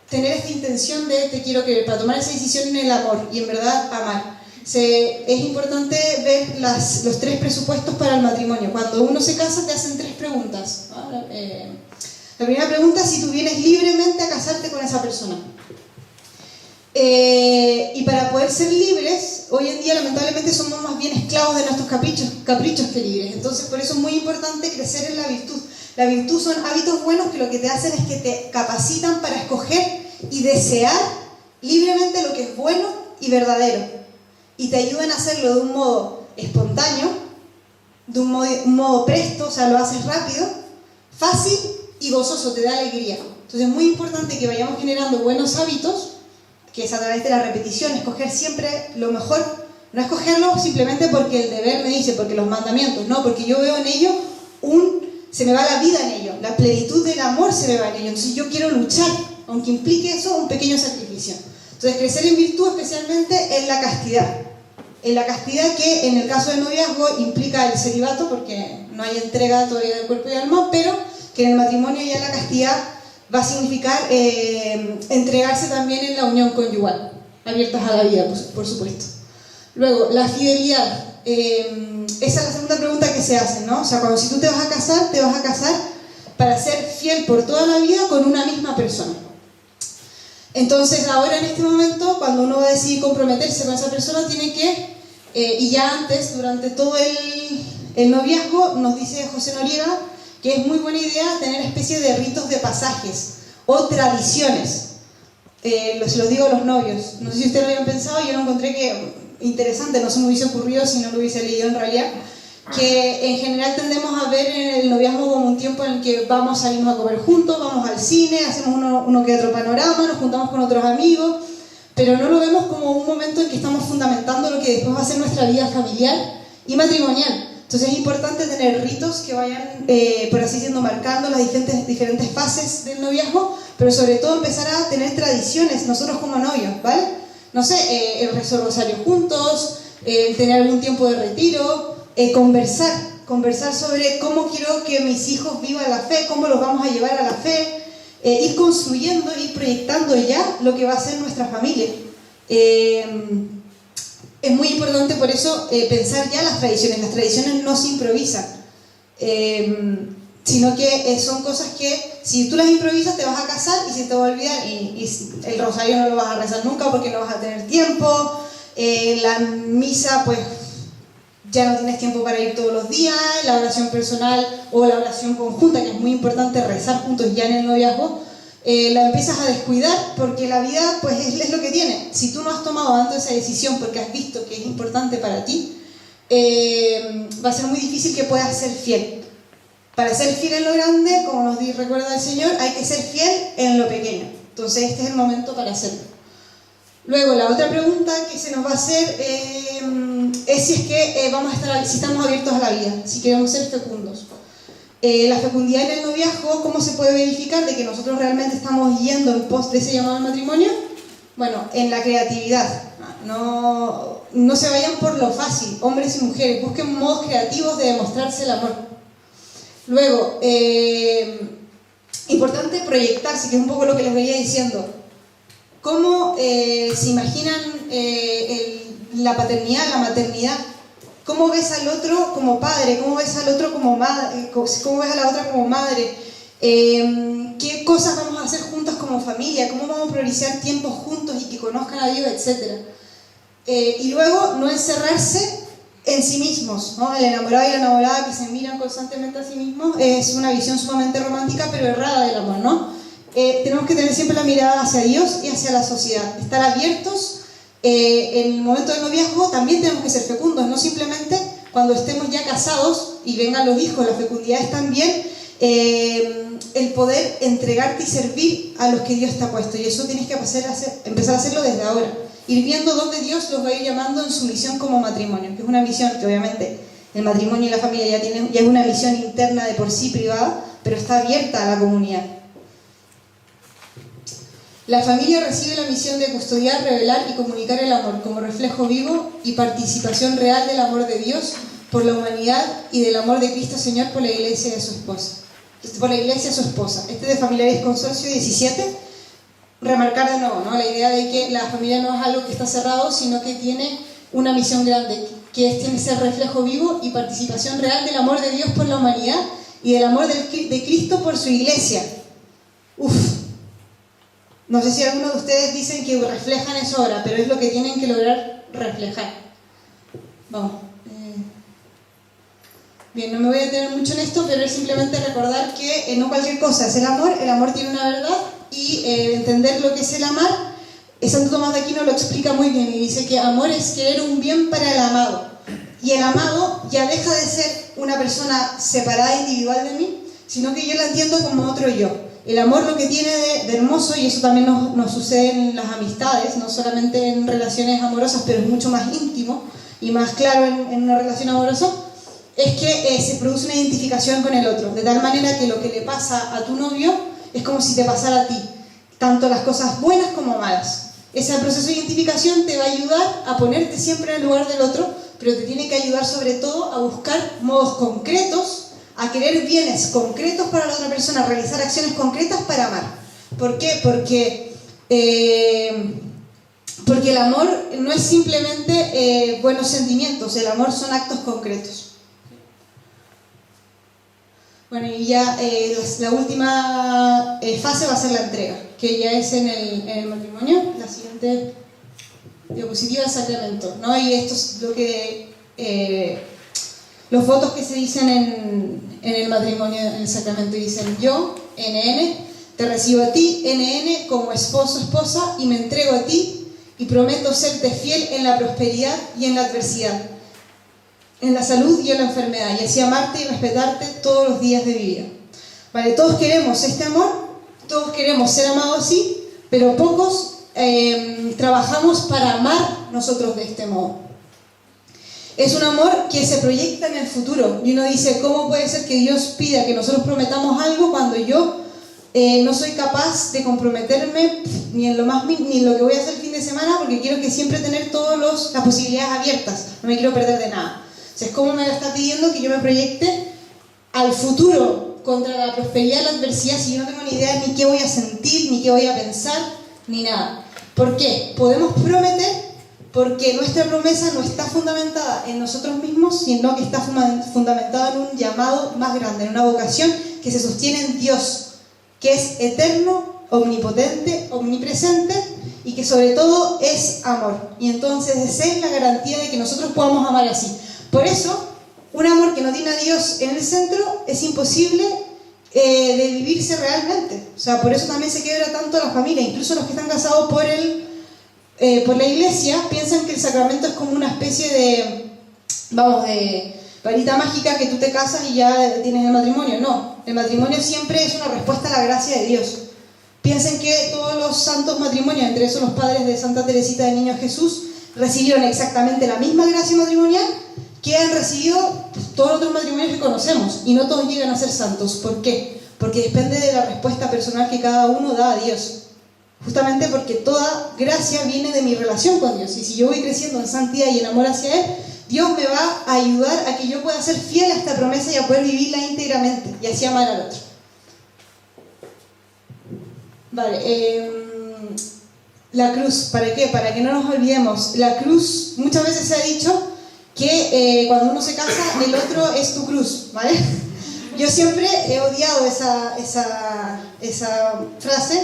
tener esta intención de te quiero querer, para tomar esa decisión en el amor y en verdad amar, es importante ver los 3 presupuestos para el matrimonio. Cuando uno se casa te hacen 3 preguntas, ¿no? La primera pregunta es si tú vienes libremente a casarte con esa persona. Y para poder ser libres, hoy en día lamentablemente somos más bien esclavos de nuestros caprichos que libres. Entonces por eso es muy importante crecer en la virtud. La virtud son hábitos buenos que lo que te hacen es que te capacitan para escoger y desear libremente lo que es bueno y verdadero. Y te ayudan a hacerlo de un modo espontáneo, de un modo presto, o sea, lo haces rápido, fácil y gozoso, te da alegría. Entonces es muy importante que vayamos generando buenos hábitos, que es a través de la repetición, escoger siempre lo mejor. No escogerlo simplemente porque el deber me dice, porque los mandamientos, no, porque yo veo en ello se me va la vida en ello, la plenitud del amor se me va en ello, entonces yo quiero luchar, aunque implique eso un pequeño sacrificio. Entonces crecer en virtud especialmente en la castidad que en el caso del noviazgo implica el celibato, porque no hay entrega todavía del cuerpo y alma, pero que en el matrimonio ya la castidad va a significar entregarse también en la unión conyugal, abiertas a la vida, por supuesto. Luego, la fidelidad. Esa es la segunda pregunta que se hace, ¿no? O sea, si tú te vas a casar para ser fiel por toda la vida con una misma persona. Entonces, ahora en este momento, cuando uno va a decidir comprometerse con esa persona, tiene que Y ya antes, durante todo el noviazgo, nos dice José Noriega que es muy buena idea tener especie de ritos de pasajes o tradiciones. Se los digo a los novios. No sé si ustedes lo habían pensado, yo lo encontré interesante, no se me hubiese ocurrido si no lo hubiese leído en realidad, que en general tendemos a ver en el noviazgo como un tiempo en el que salimos a comer juntos, vamos al cine, hacemos uno que otro panorama, nos juntamos con otros amigos, pero no lo vemos como un momento en que estamos fundamentando lo que después va a ser nuestra vida familiar y matrimonial. Entonces es importante tener ritos que vayan, por así decirlo, marcando las diferentes fases del noviazgo, pero sobre todo empezar a tener tradiciones nosotros como novios, ¿vale? No sé, el rezo del rosario juntos, tener algún tiempo de retiro, conversar sobre cómo quiero que mis hijos vivan la fe, cómo los vamos a llevar a la fe, ir construyendo y proyectando ya lo que va a ser nuestra familia. Es muy importante por eso pensar ya las tradiciones no se improvisan, sino que son cosas que si tú las improvisas te vas a casar y se te va a olvidar y el rosario no lo vas a rezar nunca porque no vas a tener tiempo, la misa pues ya no tienes tiempo para ir todos los días, la oración personal o la oración conjunta, que es muy importante rezar juntos ya en el noviazgo, la empiezas a descuidar porque la vida pues es lo que tiene. Si tú no has tomado antes esa decisión porque has visto que es importante para ti, va a ser muy difícil que puedas ser fiel. Para ser fiel en lo grande, como nos recuerda el Señor, hay que ser fiel en lo pequeño. Entonces este es el momento para hacerlo. Luego la otra pregunta que se nos va a hacer es si es que si estamos abiertos a la vida, si queremos ser fecundos. La fecundidad en el noviazgo, ¿cómo se puede verificar de que nosotros realmente estamos yendo en pos de ese llamado al matrimonio? Bueno, en la creatividad. No se vayan por lo fácil, hombres y mujeres, busquen modos creativos de demostrarse el amor. Luego, importante proyectarse, que es un poco lo que les venía diciendo. ¿Cómo se imaginan la paternidad, la maternidad? ¿Cómo ves al otro como padre? ¿Cómo ves al otro como madre? ¿Cómo ves a la otra como madre? ¿Qué cosas vamos a hacer juntas como familia? ¿Cómo vamos a priorizar tiempos juntos y que conozcan a Dios, etcétera? Y luego, no encerrarse en sí mismos, ¿no? El enamorado y la enamorada que se miran constantemente a sí mismos es una visión sumamente romántica, pero errada del amor, ¿no? Tenemos que tener siempre la mirada hacia Dios y hacia la sociedad, estar abiertos. En el momento del noviazgo también tenemos que ser fecundos, no simplemente cuando estemos ya casados y vengan los hijos. La fecundidad es también el poder entregarte y servir a los que Dios te ha puesto, y eso tienes que empezar a hacerlo desde ahora, ir viendo dónde Dios los va a ir llamando en su misión como matrimonio, que es una misión que obviamente el matrimonio y la familia ya es una misión interna de por sí privada, pero está abierta a la comunidad. La familia recibe la misión de custodiar, revelar y comunicar el amor como reflejo vivo y participación real del amor de Dios por la humanidad y del amor de Cristo Señor por la iglesia de su esposa. Este de Familiares Consorcio 17, remarcar de nuevo, ¿no? La idea de que la familia no es algo que está cerrado, sino que tiene una misión grande, tiene que ser reflejo vivo y participación real del amor de Dios por la humanidad y del amor de Cristo por su iglesia. No sé si algunos de ustedes dicen que reflejan eso ahora, pero es lo que tienen que lograr reflejar. Vamos. Bien, no me voy a detener mucho en esto, pero es simplemente recordar que no cualquier cosa es el amor tiene una verdad, y entender lo que es el amar. Santo Tomás de Aquino lo explica muy bien y dice que amor es querer un bien para el amado, y el amado ya deja de ser una persona separada, individual de mí, sino que yo la entiendo como otro yo. El amor lo que tiene de hermoso, y eso también nos sucede en las amistades, no solamente en relaciones amorosas, pero es mucho más íntimo y más claro en una relación amorosa, es que se produce una identificación con el otro, de tal manera que lo que le pasa a tu novio es como si te pasara a ti, tanto las cosas buenas como malas. Ese proceso de identificación te va a ayudar a ponerte siempre en el lugar del otro, pero te tiene que ayudar sobre todo a buscar modos concretos, a querer bienes concretos para la otra persona, a realizar acciones concretas para amar. ¿Por qué? Porque el amor no es simplemente buenos sentimientos, el amor son actos concretos. Bueno, y ya la última fase va a ser la entrega, que ya es en el matrimonio. La siguiente diapositiva del sacramento, ¿no? Y esto es lo que los votos que se dicen en el matrimonio, en el sacramento, dicen: yo, NN, te recibo a ti, NN, como esposo, esposa, y me entrego a ti, y prometo serte fiel en la prosperidad y en la adversidad, en la salud y en la enfermedad, y así amarte y respetarte todos los días de mi vida. Vale, todos queremos este amor, todos queremos ser amados así, pero pocos trabajamos para amar nosotros de este modo. Es un amor que se proyecta en el futuro, y uno dice: ¿cómo puede ser que Dios pida que nosotros prometamos algo cuando yo no soy capaz de comprometerme ni en lo que voy a hacer el fin de semana, porque quiero que siempre tener todas las posibilidades abiertas, no me quiero perder de nada? O sea, es como me está pidiendo que yo me proyecte al futuro contra la prosperidad y la adversidad si yo no tengo ni idea ni qué voy a sentir, ni qué voy a pensar, ni nada. ¿Por qué? Podemos prometer porque nuestra promesa no está fundamentada en nosotros mismos, sino que está fundamentada en un llamado más grande, en una vocación que se sostiene en Dios, que es eterno, omnipotente, omnipresente, y que sobre todo es amor. Y entonces esa es la garantía de que nosotros podamos amar así. Por eso, un amor que no tiene a Dios en el centro es imposible de vivirse realmente. O sea, por eso también se quiebra tanto la familia. Incluso los que están casados por la iglesia piensan que el sacramento es como una especie de varita mágica que tú te casas y ya tienes el matrimonio. No, el matrimonio siempre es una respuesta a la gracia de Dios. Piensen que todos los santos matrimonios, entre esos los padres de Santa Teresita del Niño Jesús, recibieron exactamente la misma gracia matrimonial que han recibido todos los otros matrimonios que conocemos, y no todos llegan a ser santos. ¿Por qué? Porque depende de la respuesta personal que cada uno da a Dios. Justamente porque toda gracia viene de mi relación con Dios, y si yo voy creciendo en santidad y en amor hacia Él, Dios me va a ayudar a que yo pueda ser fiel a esta promesa y a poder vivirla íntegramente y así amar al otro. Vale, la cruz, ¿para qué? Para que no nos olvidemos. La cruz, muchas veces se ha dicho que cuando uno se casa, el otro es tu cruz, ¿vale? Yo siempre he odiado esa frase.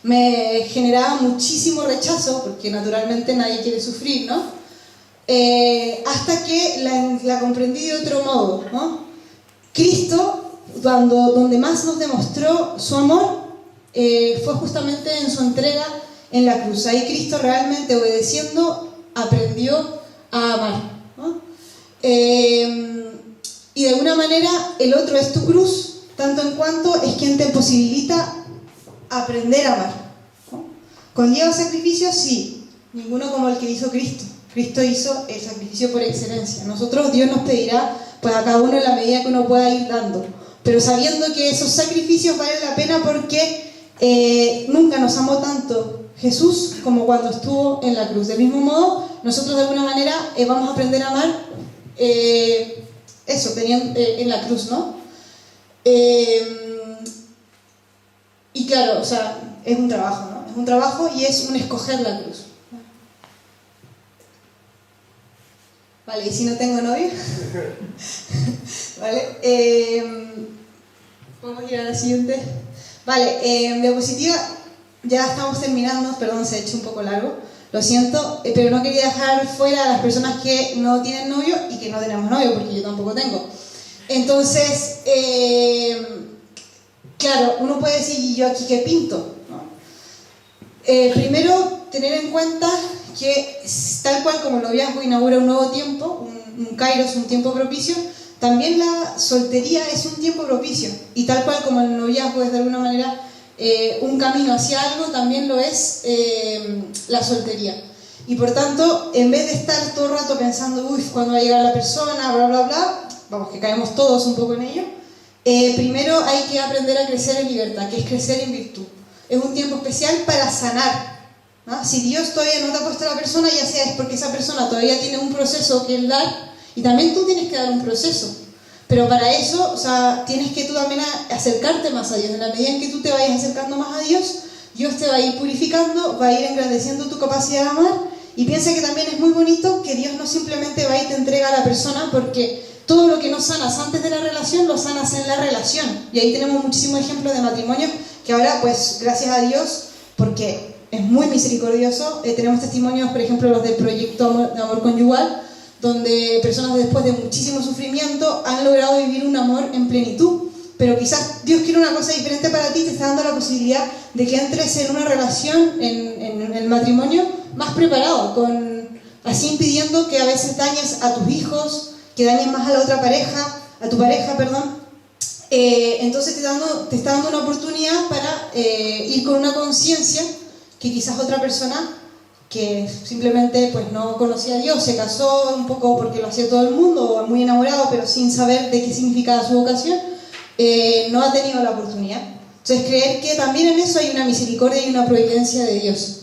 Me generaba muchísimo rechazo, porque naturalmente nadie quiere sufrir, ¿no? Hasta que la comprendí de otro modo, ¿no? Cristo, donde más nos demostró su amor, fue justamente en su entrega en la cruz. Ahí Cristo realmente, obedeciendo, aprendió a amar, ¿no? Y de alguna manera el otro es tu cruz, tanto en cuanto es quien te posibilita aprender a amar, ¿no? ¿Conlleva sacrificio? Sí, ninguno como el que hizo Cristo. Cristo hizo el sacrificio por excelencia. Nosotros, Dios nos pedirá pues a cada uno en la medida que uno pueda ir dando, pero sabiendo que esos sacrificios valen la pena, porque nunca nos amó tanto Jesús como cuando estuvo en la cruz. Del mismo modo, nosotros de alguna manera vamos a aprender a amar teniendo en la cruz, ¿no? Y claro, o sea, es un trabajo, ¿no? Es un trabajo y es un escoger la cruz. Vale, ¿y si no tengo novio? Vale, vamos a ir a la siguiente. Vale, diapositiva, ya estamos terminando, perdón, se ha hecho un poco largo, lo siento, pero no quería dejar fuera a las personas que no tienen novio y que no tenemos novio, porque yo tampoco tengo. Entonces, claro, uno puede decir: ¿y yo aquí qué pinto?, ¿no? Primero, tener en cuenta que tal cual como el noviazgo inaugura un nuevo tiempo, un kairos, un tiempo propicio, también la soltería es un tiempo propicio, y tal cual como el noviazgo es de alguna manera un camino hacia algo, también lo es la soltería. Y por tanto, en vez de estar todo el rato pensando: uy, ¿cuándo va a llegar la persona?, bla bla bla, vamos, que caemos todos un poco en ello, primero hay que aprender a crecer en libertad, que es crecer en virtud. Es un tiempo especial para sanar, ¿no? Si Dios todavía no te ha puesto a la persona, ya sea es porque esa persona todavía tiene un proceso que Él dar, y también tú tienes que dar un proceso. Pero para eso, o sea, tienes que tú también acercarte más a Dios. En la medida en que tú te vayas acercando más a Dios, Dios te va a ir purificando, va a ir engrandeciendo tu capacidad de amar. Y piensa que también es muy bonito que Dios no simplemente va y te entrega a la persona, porque todo lo que no sanas antes de la relación, lo sanas en la relación. Y ahí tenemos muchísimos ejemplos de matrimonios que ahora, pues, gracias a Dios, porque es muy misericordioso. Tenemos testimonios, por ejemplo, los del proyecto de amor conyugal, donde personas después de muchísimo sufrimiento han logrado vivir un amor en plenitud. Pero quizás Dios quiere una cosa diferente para ti, te está dando la posibilidad de que entres en una relación, en el matrimonio, más preparado, así impidiendo que a veces dañes a tus hijos, que dañes más a la otra pareja, a tu pareja, perdón. Entonces te está dando una oportunidad para ir con una conciencia que quizás otra persona que simplemente pues no conocía a Dios, se casó un poco porque lo hacía todo el mundo, muy enamorado, pero sin saber de qué significaba su vocación, no ha tenido la oportunidad. Entonces creer que también en eso hay una misericordia y una providencia de Dios.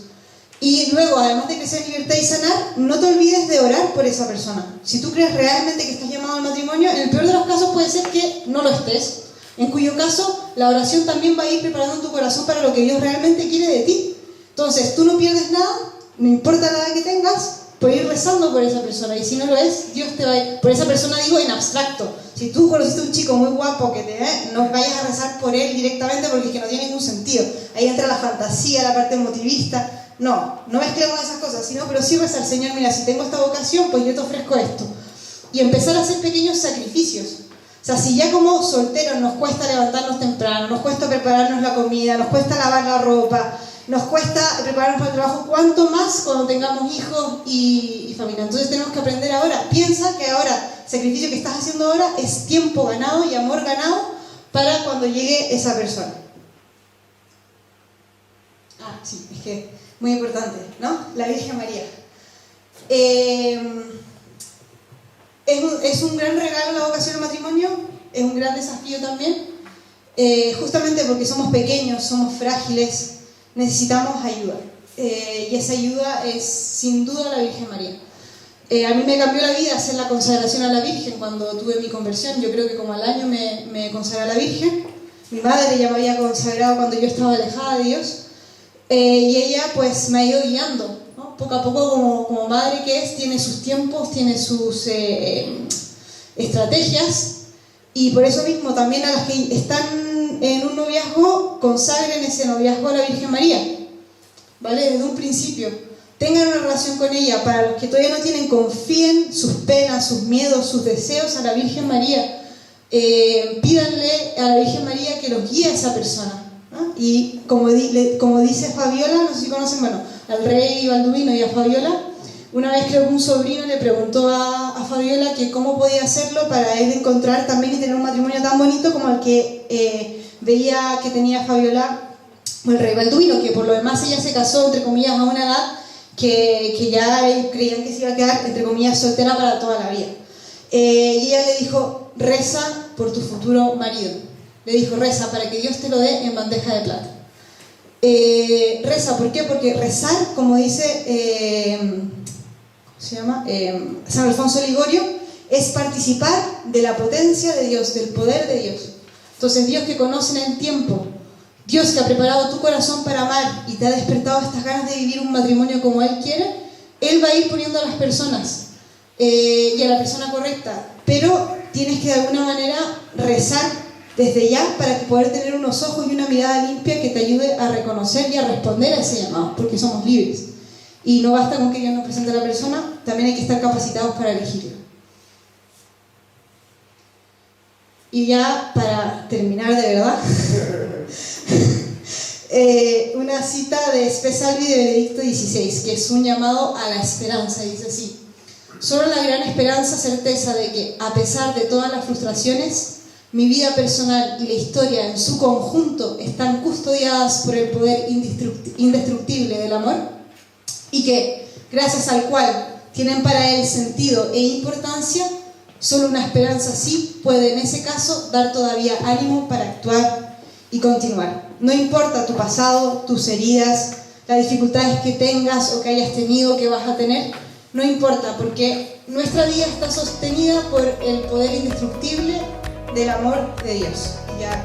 Y luego, además de crecer en libertad y sanar, no te olvides de orar por esa persona. Si tú crees realmente que estás llamado al matrimonio, en el peor de los casos puede ser que no lo estés, en cuyo caso la oración también va a ir preparando tu corazón para lo que Dios realmente quiere de ti. Entonces, tú no pierdes nada, no importa la edad que tengas, por ir rezando por esa persona. Y si no lo es, Dios te va a ir... Por esa persona digo en abstracto. Si tú conociste a un chico muy guapo que no vayas a rezar por él directamente porque es que no tiene ningún sentido. Ahí entra la fantasía, la parte emotivista. No mezclemos esas cosas, pero sí rezar, Señor, mira, si tengo esta vocación, pues yo te ofrezco esto. Y empezar a hacer pequeños sacrificios. O sea, si ya como solteros nos cuesta levantarnos temprano, nos cuesta prepararnos la comida, nos cuesta lavar la ropa, nos cuesta prepararnos para el trabajo, ¿cuánto más cuando tengamos hijos y familia? Entonces tenemos que aprender ahora. Piensa que ahora, el sacrificio que estás haciendo ahora es tiempo ganado y amor ganado para cuando llegue esa persona. Sí, es que muy importante, ¿no? La Virgen María. Es un gran regalo la vocación al matrimonio, es un gran desafío también, justamente porque somos pequeños, somos frágiles, necesitamos ayuda. Y esa ayuda es sin duda la Virgen María. A mí me cambió la vida hacer la consagración a la Virgen cuando tuve mi conversión. Yo creo que como al año me consagré a la Virgen. Mi madre ya me había consagrado cuando yo estaba alejada de Dios. Y ella pues me ha ido guiando, ¿no? Poco a poco como madre que es, tiene sus tiempos, tiene sus estrategias, y por eso mismo también a las que están en un noviazgo, consagren ese noviazgo a la Virgen María, ¿vale? Desde un principio, tengan una relación con ella. Para los que todavía no tienen, confíen sus penas, sus miedos, sus deseos a la Virgen María, pídanle a la Virgen María que los guíe a esa persona. Y como dice Fabiola, no sé si conocen, al rey Balduino y a Fabiola, una vez creo que un sobrino le preguntó a Fabiola que cómo podía hacerlo para él encontrar también y tener un matrimonio tan bonito como el que veía que tenía Fabiola o el rey Balduino, que por lo demás ella se casó, entre comillas, a una edad que ya creían que se iba a quedar, entre comillas, soltera para toda la vida. Y ella le dijo, reza por tu futuro marido. Le dijo, reza para que Dios te lo dé en bandeja de plata. Reza, ¿por qué? Porque rezar, como dice San Alfonso Ligorio, es participar de la potencia de Dios, del poder de Dios. Entonces Dios que conoce en el tiempo, Dios que ha preparado tu corazón para amar y te ha despertado estas ganas de vivir un matrimonio como Él quiere, Él va a ir poniendo a las personas y a la persona correcta, pero tienes que de alguna manera rezar desde ya para que poder tener unos ojos y una mirada limpia que te ayude a reconocer y a responder a ese llamado, porque somos libres. Y no basta con que Dios nos presente a la persona, también hay que estar capacitados para elegirla. Y ya para terminar de verdad, una cita de Spesalvi de Benedicto XVI, que es un llamado a la esperanza, dice así: solo la gran esperanza, certeza de que, a pesar de todas las frustraciones, mi vida personal y la historia en su conjunto están custodiadas por el poder indestructible del amor, y que, gracias al cual tienen para él sentido e importancia, solo una esperanza así puede en ese caso dar todavía ánimo para actuar y continuar. No importa tu pasado, tus heridas, las dificultades que tengas o que hayas tenido, que vas a tener, no importa, porque nuestra vida está sostenida por el poder indestructible del amor de Dios. Ya,